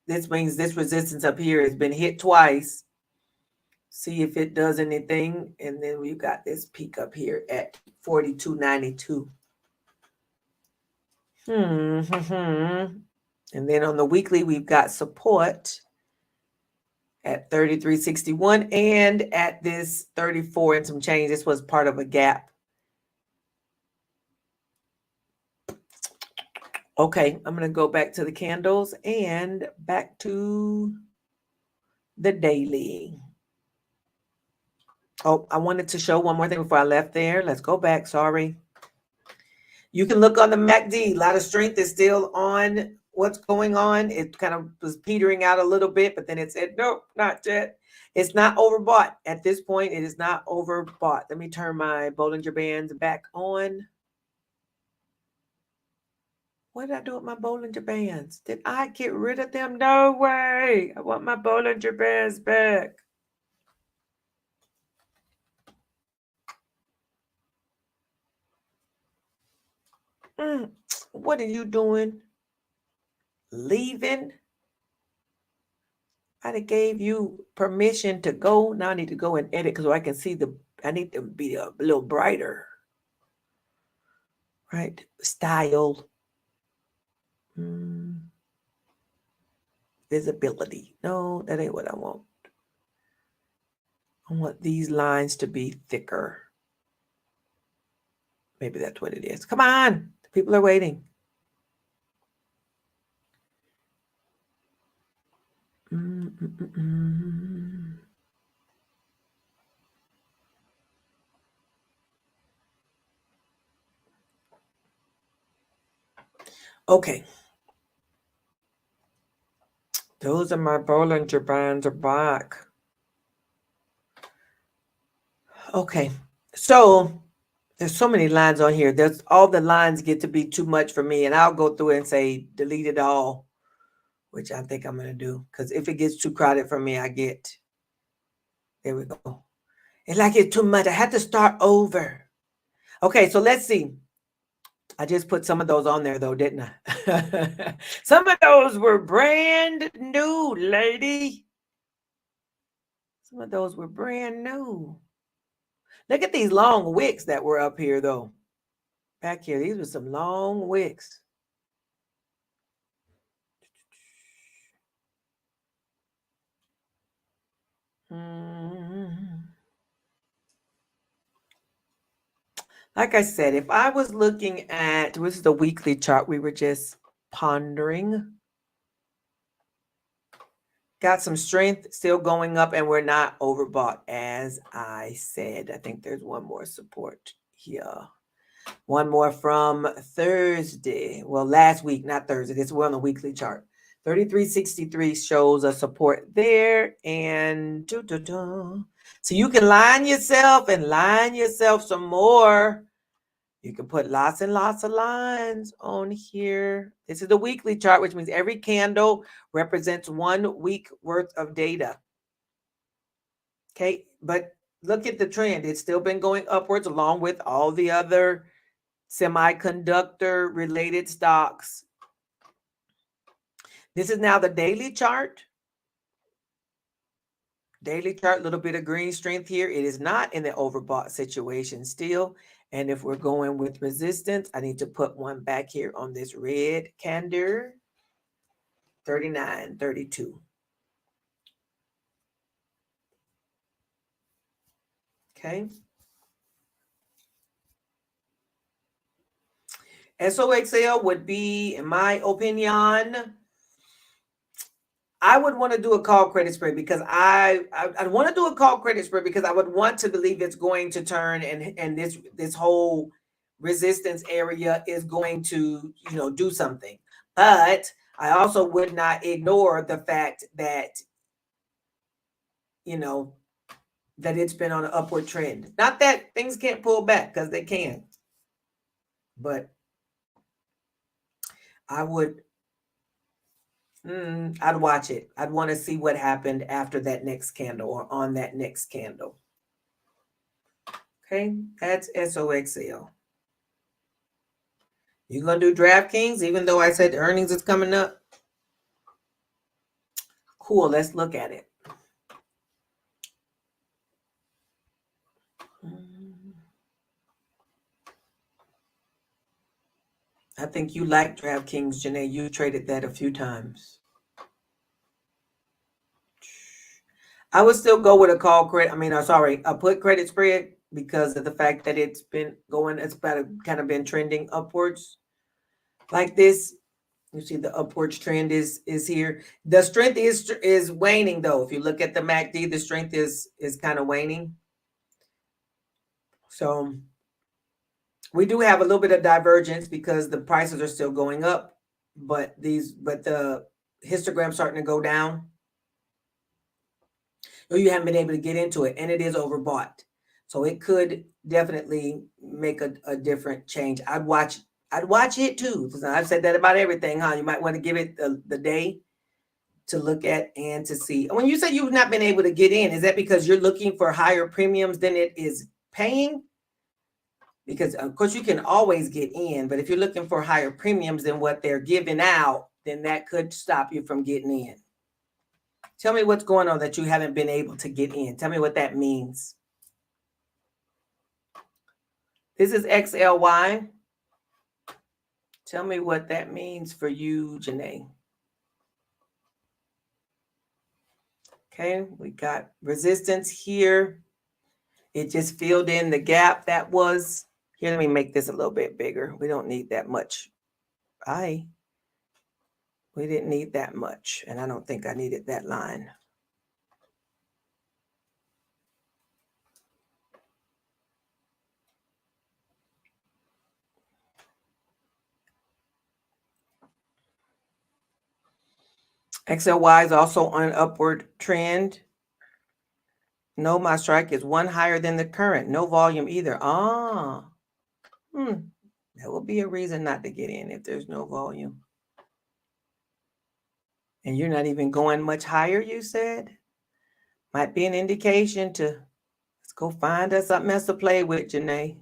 This means this resistance up here has been hit twice. See if it does anything. And then we've got this peak up here at 42.92. And then on the weekly, we've got support at 33.61 and at this 34 and some change. This was part of a gap. Okay, I'm going to go back to the candles and back to the daily. Oh, I wanted to show one more thing before I left there. Let's go back. Sorry. You can look on the MACD. A lot of strength is still on what's going on. It kind of was petering out a little bit, but then it said, nope, not yet. It's not overbought. At this point, it is not overbought. Let me turn my Bollinger Bands back on. What did I do with my Bollinger Bands? Did I get rid of them? No way. I want my Bollinger Bands back. What are you doing? Leaving? I gave you permission to go. Now I need to go and edit because I can see I need to be a little brighter. Right? Style. Visibility. No, that ain't what I want. I want these lines to be thicker. Maybe that's what it is. Come on. People are waiting. Okay. Those are my Bollinger Bands are back. Okay. So there's so many lines on here. There's all the lines get to be too much for me. And I'll go through and say, delete it all, which I think I'm going to do. Because if it gets too crowded for me, there we go. It's like it's too much. I had to start over. Okay. So let's see. I just put some of those on there though, didn't I? Some of those were brand new, lady. Some of those were brand new. Look at these long wicks that were up here though. Back here, these were some long wicks. Like I said, if I was looking at, this is the weekly chart we were just pondering. Got some strength still going up and we're not overbought, as I said. I think there's one more support here. One more from Thursday. Well, last week, not Thursday. This we're on the weekly chart. 3363 shows a support there. And so you can line yourself some more. You can put lots and lots of lines on here. This is the weekly chart, which means every candle represents 1 week worth of data. Okay, but look at the trend. It's still been going upwards along with all the other semiconductor related stocks. This is now the daily chart. Daily chart, little bit of green strength here. It is not in the overbought situation still. And if we're going with resistance, I need to put one back here on this red candle. 39.32. Okay. SOXL would be, in my opinion, I would want to do a call credit spread because I want to do a call credit spread because I would want to believe it's going to turn and this whole resistance area is going to, do something. But I also would not ignore the fact that, that it's been on an upward trend. Not that things can't pull back, because they can. But I would, I'd watch it. I'd want to see what happened after that next candle or on that next candle. Okay, that's SOXL. You gonna do DraftKings, even though I said earnings is coming up? Cool, let's look at it. I think you like DraftKings, Janae. You traded that a few times. I would still go with a call credit. A put credit spread because of the fact that it's been going, it's kind of been trending upwards like this. You see the upwards trend is here. The strength is waning though. If you look at the MACD, the strength is kind of waning. So we do have a little bit of divergence because the prices are still going up, but the histogram's starting to go down. Or you haven't been able to get into it, and it is overbought. So it could definitely make a different change. I'd watch it too. I've said that about everything, huh? You might want to give it the day to look at and to see. When you say you've not been able to get in, is that because you're looking for higher premiums than it is paying? Because of course you can always get in, but if you're looking for higher premiums than what they're giving out, then that could stop you from getting in. Tell me what's going on that you haven't been able to get in. Tell me what that means. This is XLY. Tell me what that means for you, Janae. Okay, we got resistance here. It just filled in the gap that was here. Let me make this a little bit bigger. We don't need that much. We didn't need that much, and I don't think I needed that line. XLY is also on an upward trend. No, my strike is one higher than the current. No volume either. That will be a reason not to get in if there's no volume. And you're not even going much higher, you said? Might be an indication to let's go find us something else to play with, Janae.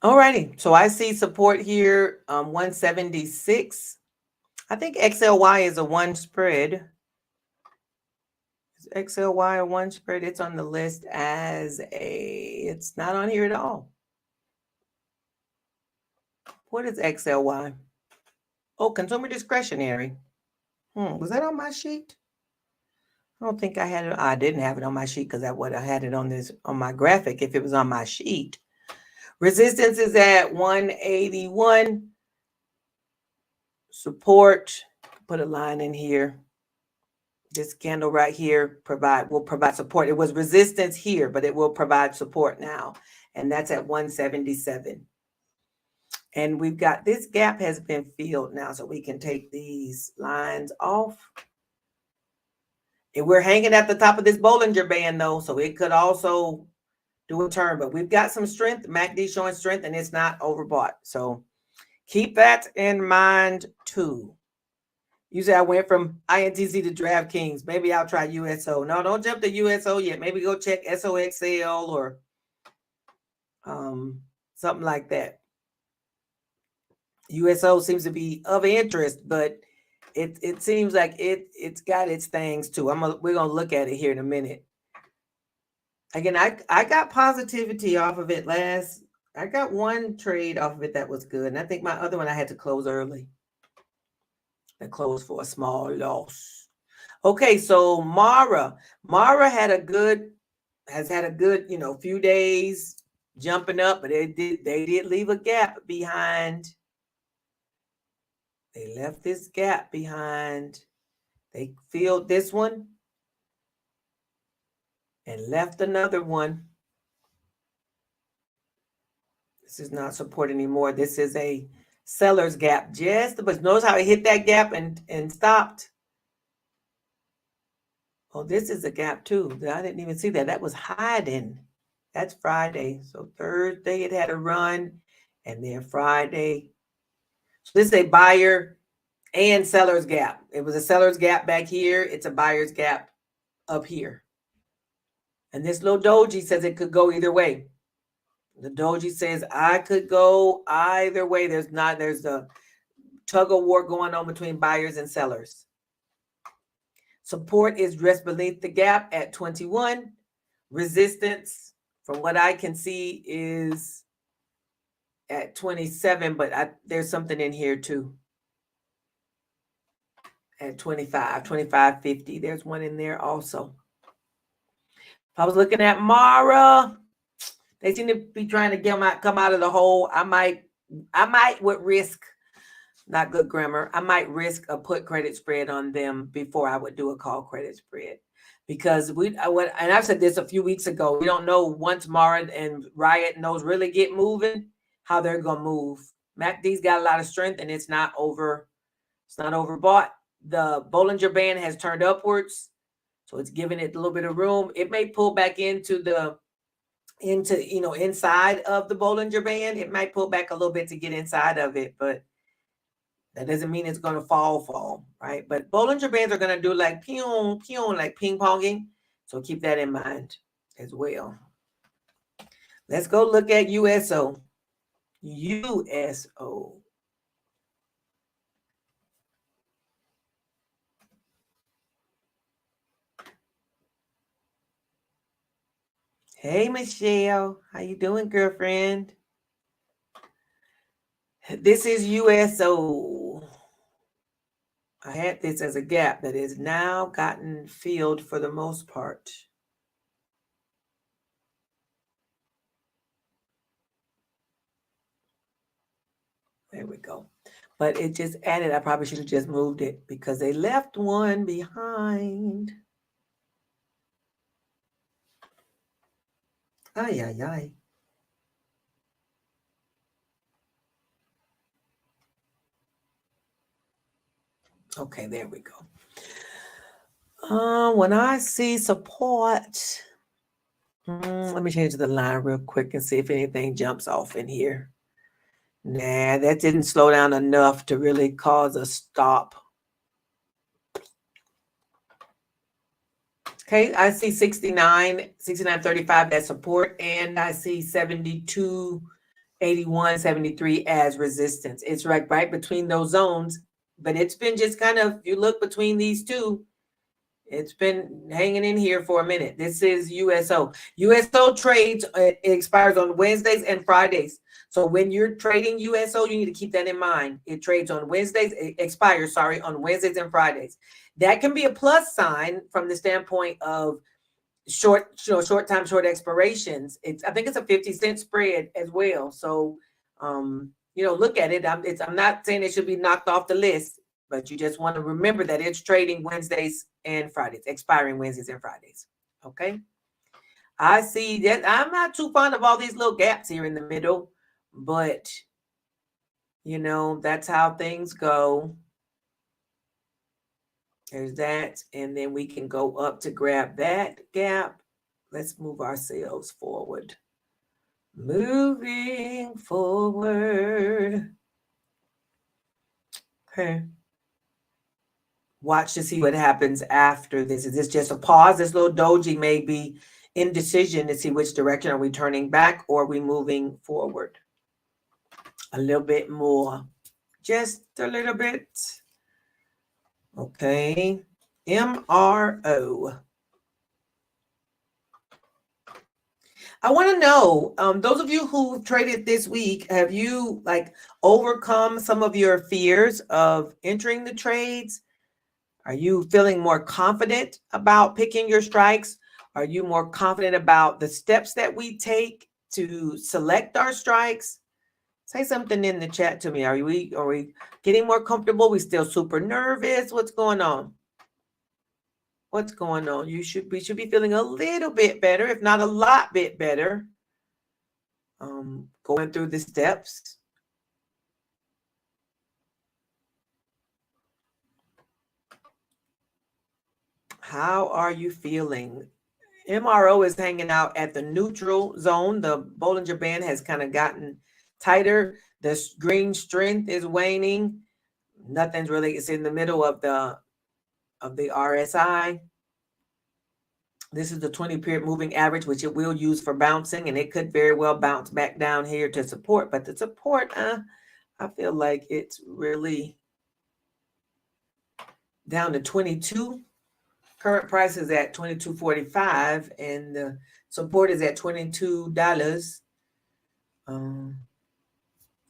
All righty. So I see support here, 176. I think XLY is a one spread. Is XLY a one spread? It's on the list as it's not on here at all. What is XLY? Oh, consumer discretionary. Was that on my sheet? I don't think I had it. I didn't have it on my sheet because I would have had it on my graphic if it was on my sheet. Resistance is at 181. Support, put a line in here. This candle right here will provide support. It was resistance here, but it will provide support now. And that's at 177. And we've got this gap has been filled now, so we can take these lines off. And we're hanging at the top of this Bollinger Band, though, so it could also do a turn. But we've got some strength. MACD showing strength, and it's not overbought. So keep that in mind, too. You say I went from INTC to DraftKings. Maybe I'll try USO. No, don't jump to USO yet. Maybe go check SOXL or something like that. USO seems to be of interest, but it seems like it's got its things too. We're gonna look at it here in a minute. Again, I got positivity off of it I got one trade off of it that was good, and I think my other one I had to close early. I closed for a small loss. Okay, so Mara has had a good few days jumping up, but they did leave a gap behind. They left this gap behind. They filled this one and left another one. This is not support anymore. This is a seller's gap. But notice how it hit that gap and stopped. Oh, this is a gap too. I didn't even see that. That was hiding. That's Friday. So Thursday it had a run, and then Friday. So this is a buyer and seller's gap. It was a seller's gap back here. It's a buyer's gap up here. And this little doji says it could go either way. The doji says I could go either way. There's a tug of war going on between buyers and sellers. Support is just beneath the gap at 21. Resistance, from what I can see, is at 27, but there's something in here too. At 25.50. There's one in there also. If I was looking at Mara, they seem to be trying to come out of the hole. I might with risk not good grammar. I might risk a put credit spread on them before I would do a call credit spread. Because and I've said this a few weeks ago, we don't know once Mara and Riot and those really get moving, how they're going to move. MACD's got a lot of strength and it's not overbought. The Bollinger Band has turned upwards, so it's giving it a little bit of room. It may pull back into inside of the Bollinger Band. It might pull back a little bit to get inside of it, but that doesn't mean it's going to fall, right? But Bollinger Bands are going to do like pew, pew, like ping-ponging. So keep that in mind as well. Let's go look at USO. USO. Hey, Michelle. How you doing, girlfriend? This is USO. I had this as a gap that is now gotten filled for the most part. There we go. But it just added. I probably should have just moved it because they left one behind. Ay, ay, ay. Okay, there we go. When I see support, let me change the line real quick and see if anything jumps off in here. Nah, that didn't slow down enough to really cause a stop. Okay, I see 69.35 as support, and I see 72.81, 73 as resistance. It's right between those zones, but it's been just kind of, you look between these two, it's been hanging in here for a minute. This is USO. USO trades, it expires on Wednesdays and Fridays. So when you're trading USO, you need to keep that in mind. It trades on Wednesdays, it expires, on Wednesdays and Fridays. That can be a plus sign from the standpoint of short time, short expirations. I think it's a 50-cent spread as well. So, look at it. I'm not saying it should be knocked off the list, but you just want to remember that it's trading Wednesdays and Fridays, expiring Wednesdays and Fridays. Okay. I see that. I'm not too fond of all these little gaps here in the middle, but that's how things go. There's that. And then we can go up to grab that gap. Let's move ourselves forward. Moving forward. Okay. Watch to see what happens after this. Is this just a pause? This little doji may be indecision to see which direction. Are we turning back or are we moving forward? A little bit more. Just a little bit. Okay. MRO. I want to know, those of you who traded this week, have you overcome some of your fears of entering the trades? Are you feeling more confident about picking your strikes? Are you more confident about the steps that we take to select our strikes? Say something in the chat to me. Are we getting more comfortable? We still super nervous? What's going on? What's going on? We should be feeling a little bit better, if not a lot bit better. Going through the steps. How are you feeling? MRO is hanging out at the neutral zone. The Bollinger Band has kind of gotten tighter. The green strength is waning. Nothing's really, it's in the middle of the RSI. This is the 20-period moving average, which it will use for bouncing, and it could very well bounce back down here to support. But the support, I feel like it's really down to 22. Current price is at $22.45, and the support is at $22.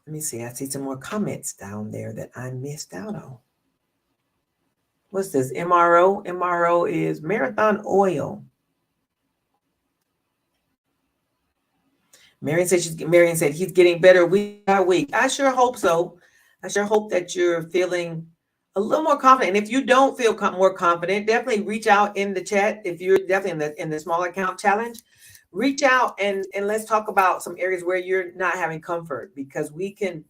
Let me see. I see some more comments down there that I missed out on. What's this? MRO? MRO is Marathon Oil. Marion said he's getting better week by week. I sure hope so. I sure hope that you're feeling a little more confident. And if you don't feel more confident, definitely reach out in the chat. If you're definitely in the small account challenge, reach out and let's talk about some areas where you're not having comfort, because we can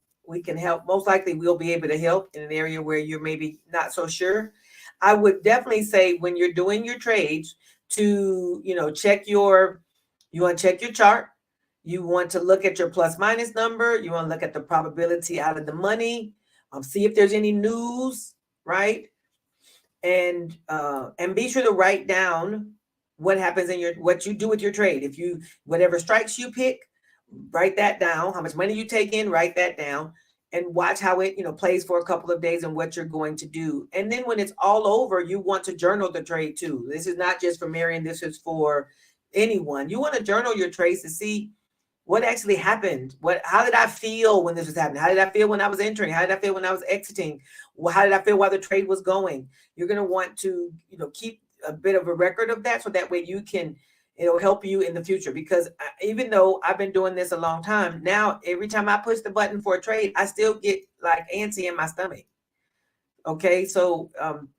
help. Most likely we'll be able to help in an area where you're maybe not so sure. I would definitely say when you're doing your trades to, check you want to check your chart. You want to look at your plus minus number. You want to look at the probability out of the money. See if there's any news, right? And be sure to write down what happens in what you do with your trade. If you, whatever strikes you pick, write that down. How much money you take in, write that down, and watch how it, plays for a couple of days and what you're going to do. And then when it's all over, you want to journal the trade too. This is not just for Marion. This is for anyone. You want to journal your trades to see what actually happened. How did I feel when this was happening? How did I feel when I was entering? How did I feel when I was exiting? How did I feel while the trade was going? You're going to want to, keep a bit of a record of that, so that way you can, it'll help you in the future. Because even though I've been doing this a long time now, every time I push the button for a trade, I still get like antsy in my stomach. Okay, so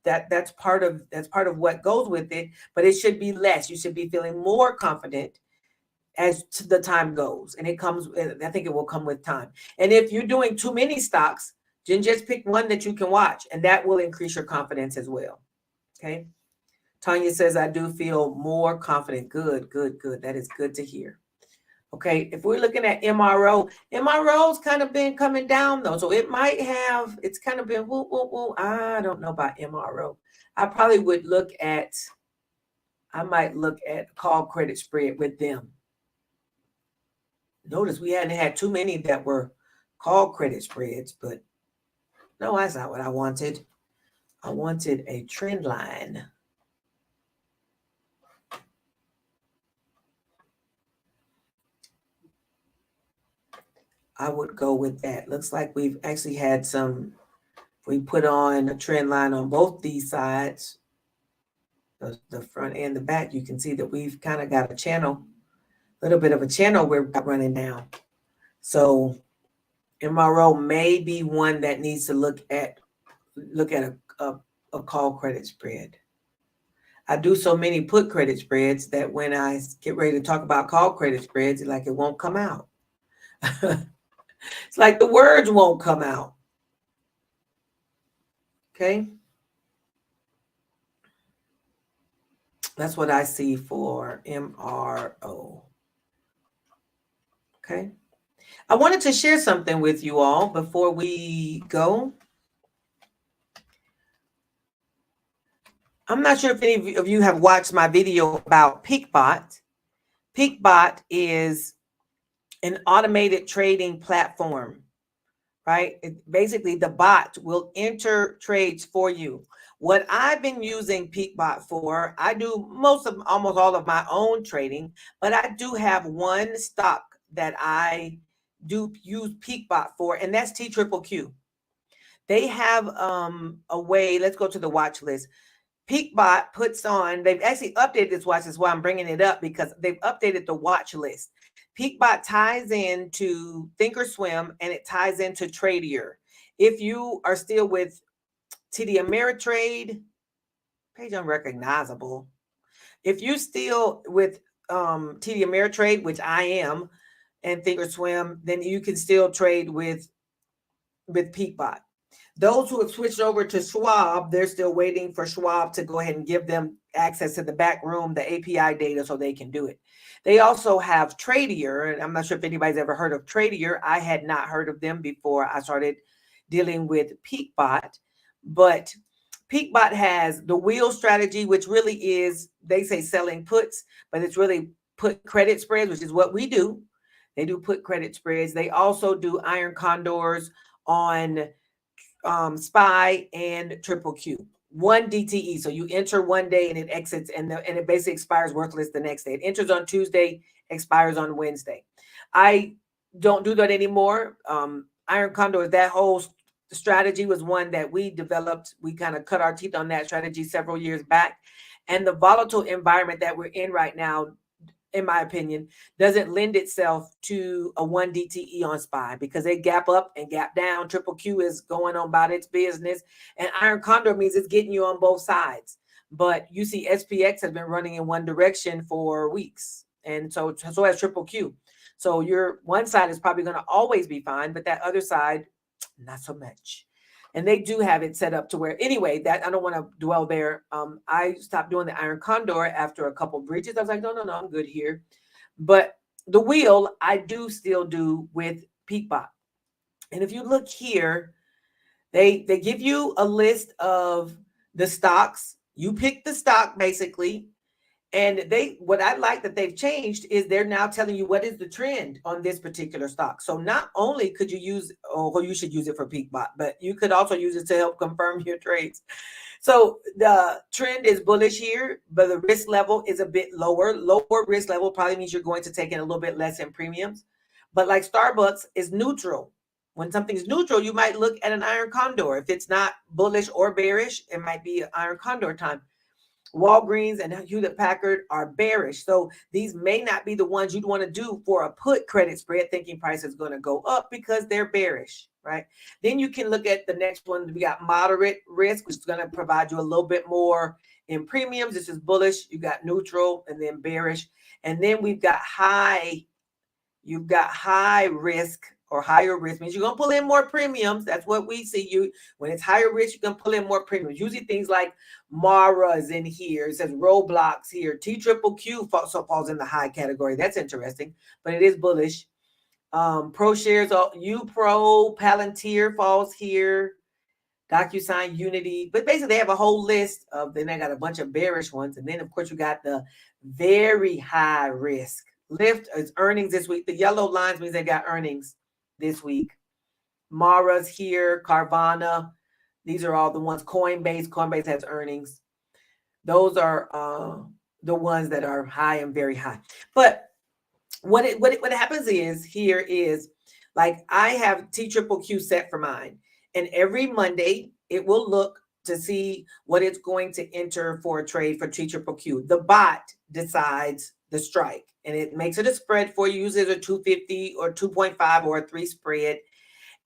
that's part of what goes with it, but it should be less. You should be feeling more confident as the time goes, and it comes, I think it will come with time. And if you're doing too many stocks, then just pick one that you can watch, and that will increase your confidence as well. Okay. Tanya says, I do feel more confident. Good. That is good to hear. Okay. If we're looking at MRO's kind of been coming down though. So it's kind of been, I don't know about MRO. I might look at call credit spread with them. Notice we hadn't had too many that were call credit spreads, but no, that's not what I wanted. I wanted a trend line. I would go with that. Looks like we've actually had we put on a trend line on both these sides, the front and the back. You can see that we've kind of got a little bit of a channel we're running down. So MRO may be one that needs to look at a call credit spread. I do so many put credit spreads that when I get ready to talk about call credit spreads, it's like it won't come out. It's like the words won't come out. Okay. That's what I see for MRO. Okay. I wanted to share something with you all before we go. I'm not sure if any of you have watched my video about PeakBot. PeakBot is an automated trading platform, right? Basically, the bot will enter trades for you. What I've been using PeakBot for, I do almost all of my own trading, but I do have one stock that I do use PeakBot for, and that's TQQQ. They have a way. Let's go to the watch list. PeakBot puts on, they've actually updated this watch. That's why I'm bringing it up, because they've updated the watch list. PeakBot ties into Thinkorswim and it ties into Tradier. If you are still with TD Ameritrade, page unrecognizable. If you still with TD Ameritrade, which I am, and Thinkorswim, then you can still trade with PeakBot. Those who have switched over to Schwab, they're still waiting for Schwab to go ahead and give them access to the back room, the API data, so they can do it. They also have Tradier, and I'm not sure if anybody's ever heard of Tradier. I had not heard of them before I started dealing with PeakBot, but PeakBot has the wheel strategy, which really is, they say selling puts, but it's really put credit spreads, which is what we do. They do put credit spreads. They also do iron condors on SPY and QQQ. One DTE. So you enter one day and it exits, and it basically expires worthless the next day. It enters on Tuesday, expires on Wednesday. I don't do that anymore. Iron condors, that whole strategy was one that we developed. We kind of cut our teeth on that strategy several years back. And the volatile environment that we're in right now, in my opinion, doesn't lend itself to a 1 DTE on SPY because they gap up and gap down. Triple Q is going on about its business. And iron condor means it's getting you on both sides. But you see SPX has been running in one direction for weeks. And so has Triple Q. So your one side is probably going to always be fine, but that other side, not so much. And they do have it set up to where, anyway, that I don't want to dwell there. I stopped doing the iron condor after a couple bridges. I was like, no, I'm good here. But the wheel, I do still do with Peakbot. And if you look here, they give you a list of the stocks. You pick the stock basically. And what I like that they've changed is they're now telling you what is the trend on this particular stock. So not only could you use, or you should use it for Peakbot, but you could also use it to help confirm your trades. So the trend is bullish here, but the risk level is a bit lower. Lower risk level probably means you're going to take in a little bit less in premiums. But like Starbucks is neutral. When something's neutral, you might look at an iron condor. If it's not bullish or bearish, it might be an iron condor time. Walgreens and Hewlett-Packard are bearish. So these may not be the ones you'd want to do for a put credit spread, thinking price is going to go up because they're bearish, right? Then you can look at the next one. We got moderate risk, which is going to provide you a little bit more in premiums. This is bullish. You got neutral and then bearish. And then we've got high. You've got high risk, or higher risk means you're going to pull in more premiums. That's what we see. When it's higher risk, you can pull in more premiums. Usually things like Mara is in here. It says Roblox here. TQQQ falls in the high category. That's interesting, but it is bullish. ProShares, UPro, Palantir falls here. DocuSign, Unity. But basically they have a whole list of, then they got a bunch of bearish ones. And then of course you got the very high risk. Lyft is earnings this week. The yellow lines means they got earnings this week. Mara's here, Carvana. These are all the ones. Coinbase has earnings. Those are the ones that are high and very high. But what happens is like I have TQQQ set for mine, and every Monday it will look to see what it's going to enter for a trade for TQQQ. The bot decides the strike, and it makes it a spread for you. Uses a 250 or 2.5 or a 3 spread.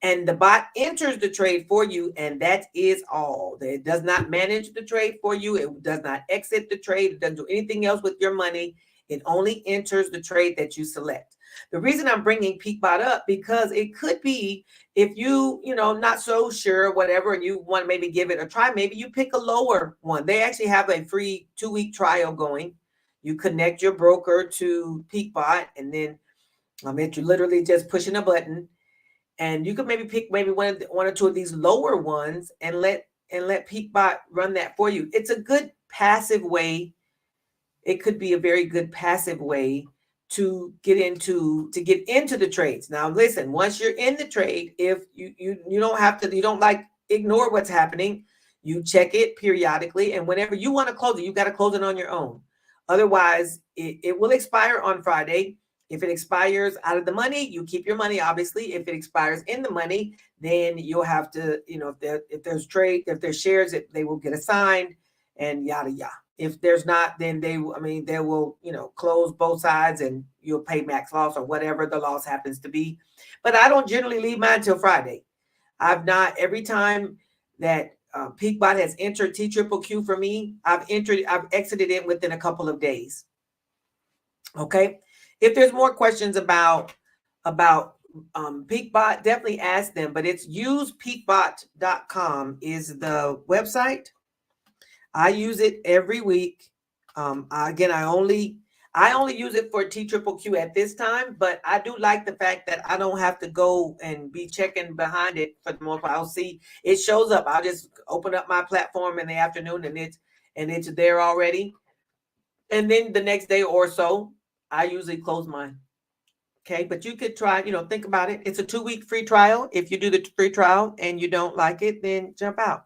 And the bot enters the trade for you, and that is all. It does not manage the trade for you. It does not exit the trade. It doesn't do anything else with your money. It only enters the trade that you select. The reason I'm bringing Peakbot up, because it could be if you not so sure, whatever, and you want to maybe give it a try, maybe you pick a lower one. They actually have a free 2-week trial going. You connect your broker to Peakbot, and then you're literally just pushing a button. And you could maybe pick one or two of these lower ones and let Peakbot run that for you. It's a good passive way. It could be a very good passive way to get into the trades. Now, listen, once you're in the trade, if you don't have to, you don't ignore what's happening. You check it periodically, and whenever you want to close it, you got to close it on your own. Otherwise, it will expire on Friday. If it expires out of the money, you keep your money, obviously. If it expires in the money, then you'll have to, if there's shares, they will get assigned and yada, yada. If there's not, then they will, close both sides and you'll pay max loss or whatever the loss happens to be. But I don't generally leave mine till Friday. Every time that Peakbot has entered TQQQ for me, I've exited it within a couple of days. Okay. If there's more questions about Peakbot, definitely ask them. But it's usepeakbot.com is the website. I use it every week. Again, I only use it for TQQQ at this time, but I do like the fact that I don't have to go and be checking behind it for the most part. I'll see it shows up. I'll just open up my platform in the afternoon and it's there already. And then the next day or so, I usually close mine. Okay, but you could try, think about it. It's a 2-week free trial. If you do the free trial and you don't like it, then jump out.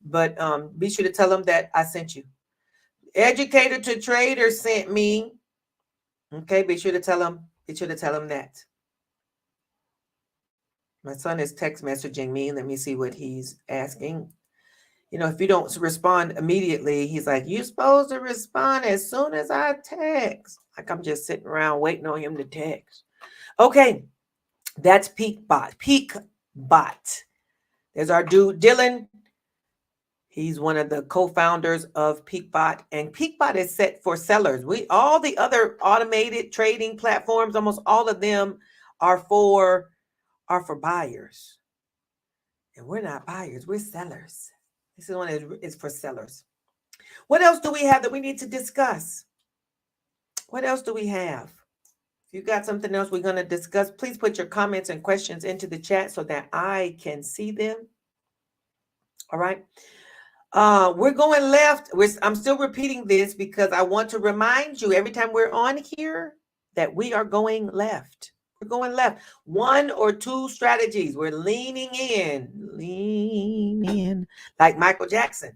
But be sure to tell them that I sent you. Educator2Trader sent me. Okay, be sure to tell them that. My son is text messaging me. Let me see what he's asking. You know, if you don't respond immediately, he's like, you're supposed to respond as soon as I text. Like I'm just sitting around waiting on him to text. Okay, that's Peakbot. Peakbot. There's our dude, Dylan. He's one of the co-founders of Peakbot, and Peakbot is set for sellers. All the other automated trading platforms, almost all of them are for buyers. And we're not buyers, we're sellers. This is one that is for sellers. What else do we have that we need to discuss? What else do we have? If you got something else we're going to discuss, please put your comments and questions into the chat so that I can see them. All right. We're going left. I'm still repeating this because I want to remind you every time we're on here that we are going left. We're going left. 1 or 2 strategies. We're leaning in like Michael Jackson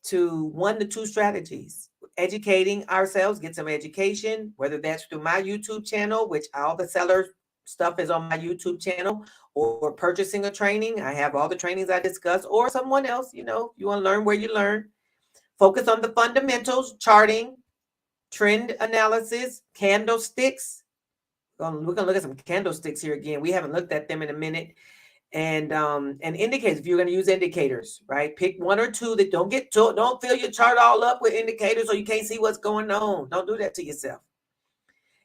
to 1 to 2 strategies. Educating ourselves, get some education, whether that's through my YouTube channel, which all the seller stuff is on my YouTube channel, or purchasing a training. I have all the trainings I discuss, or someone else, you know, you want to learn where you learn. Focus on the fundamentals, charting, trend analysis, candlesticks. We're going to look at some candlesticks here again. We haven't looked at them in a minute. And indicators, if you're going to use indicators, right? Pick 1 or 2 that don't fill your chart all up with indicators so you can't see what's going on. Don't do that to yourself.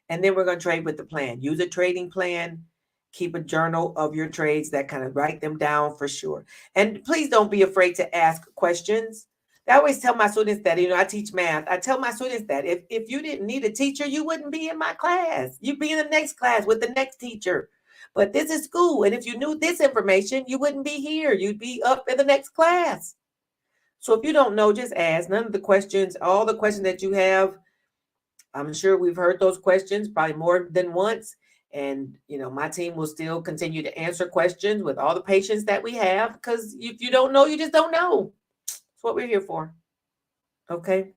And then we're going to trade with the plan. Use a trading plan. Keep a journal of your trades, that kind of write them down for sure. And please don't be afraid to ask questions. I always tell my students that, you know, I teach math. I tell my students that if you didn't need a teacher, you wouldn't be in my class. You'd be in the next class with the next teacher. But this is school. And if you knew this information, you wouldn't be here. You'd be up in the next class. So if you don't know, just ask. None of the questions, all the questions that you have, I'm sure we've heard those questions probably more than once. And, you know, my team will still continue to answer questions with all the patience that we have, because if you don't know, you just don't know. That's what we're here for. Okay.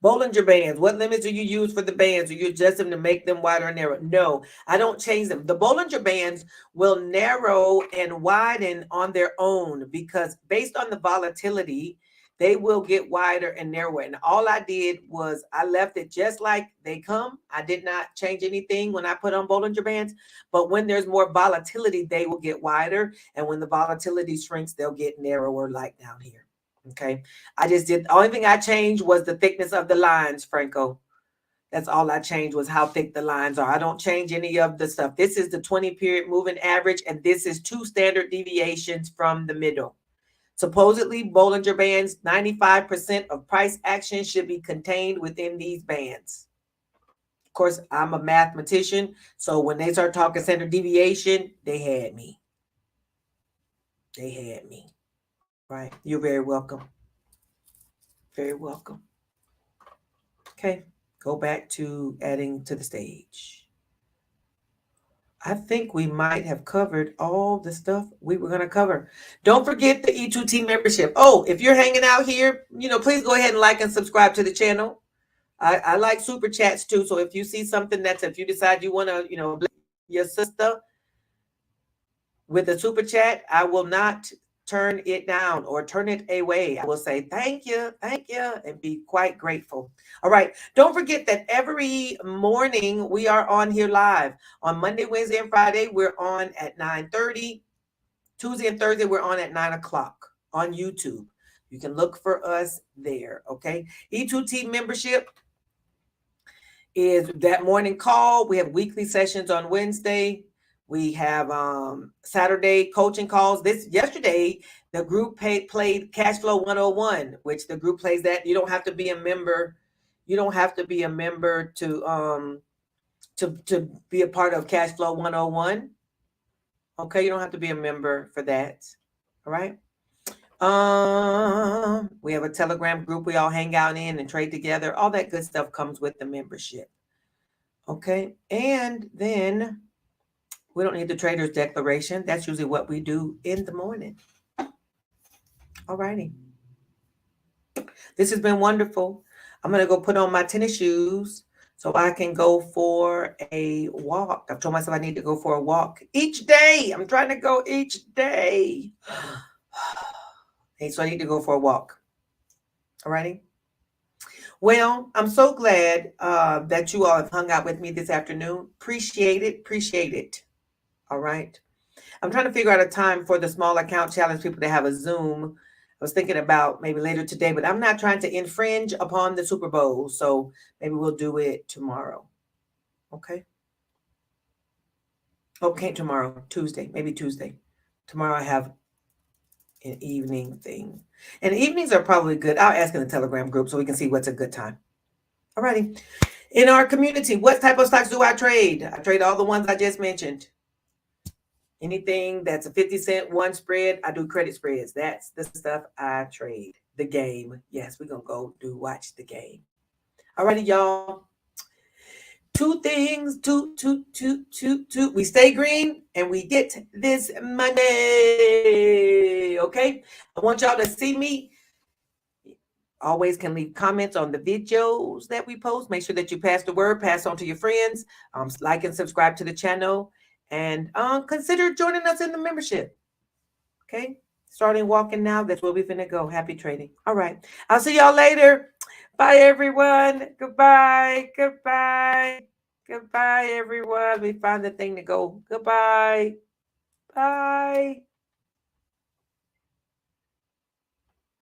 Bollinger Bands. What limits do you use for the bands? Do you adjust them to make them wider and narrow? No, I don't change them. The Bollinger Bands will narrow and widen on their own because based on the volatility, they will get wider and narrower. And all I did was I left it just like they come. I did not change anything when I put on Bollinger Bands. But when there's more volatility, they will get wider. And when the volatility shrinks, they'll get narrower like down here. Okay. The only thing I changed was the thickness of the lines, Franco. That's all I changed was how thick the lines are. I don't change any of the stuff. This is the 20-period moving average, and this is 2 standard deviations from the middle. Supposedly, Bollinger Bands, 95% of price action should be contained within these bands. Of course, I'm a mathematician, so when they start talking standard deviation, they had me. They had me. Right. You're very welcome. Very welcome. Okay. Go back to adding to the stage. I think we might have covered all the stuff we were going to cover. Don't forget the E2T membership. Oh, if you're hanging out here, you know, please go ahead and like and subscribe to the channel. I like super chats too. So if you see something if you decide you want to, you know, bless your sister with a super chat, I will not turn it down or turn it away. I will say thank you, and be quite grateful. All right. Don't forget that every morning we are on here live. On Monday, Wednesday, and Friday, we're on at 9:30. Tuesday and Thursday, we're on at 9 o'clock on YouTube. You can look for us there. Okay. E2T membership is that morning call. We have weekly sessions on Wednesday. We have Saturday coaching calls. Yesterday, the group played Cash Flow 101, which the group plays that. You don't have to be a member. You don't have to be a member to be a part of Cash Flow 101. Okay, you don't have to be a member for that. All right. We have a Telegram group we all hang out in and trade together. All that good stuff comes with the membership. Okay, and then we don't need the trader's declaration. That's usually what we do in the morning. All righty. This has been wonderful. I'm going to go put on my tennis shoes so I can go for a walk. I've told myself I need to go for a walk each day. I'm trying to go each day. Hey, so I need to go for a walk. All righty. Well, I'm so glad that you all have hung out with me this afternoon. Appreciate it. Appreciate it. All right. I'm trying to figure out a time for the small account challenge people to have a Zoom. I was thinking about maybe later today, but I'm not trying to infringe upon the Super Bowl. So maybe we'll do it tomorrow. Okay. Okay, tomorrow, Tuesday, maybe Tuesday. Tomorrow I have an evening thing. And evenings are probably good. I'll ask in the Telegram group so we can see what's a good time. All righty. In our community, what type of stocks do I trade? I trade all the ones I just mentioned. Anything that's a 50-cent one spread, I do credit spreads. That's the stuff I trade. The game. Yes, we're going to go watch the game. All righty, y'all. Two things. Two. We stay green and we get this money. Okay? I want y'all to see me. Always can leave comments on the videos that we post. Make sure that you pass the word, pass on to your friends, like and subscribe to the channel, and consider joining us in the membership. Okay, starting walking now. That's where we're gonna go. Happy trading. All right, I'll see y'all later. Bye, everyone. Goodbye. Goodbye. Goodbye, everyone. We found the thing to go. Goodbye. Bye.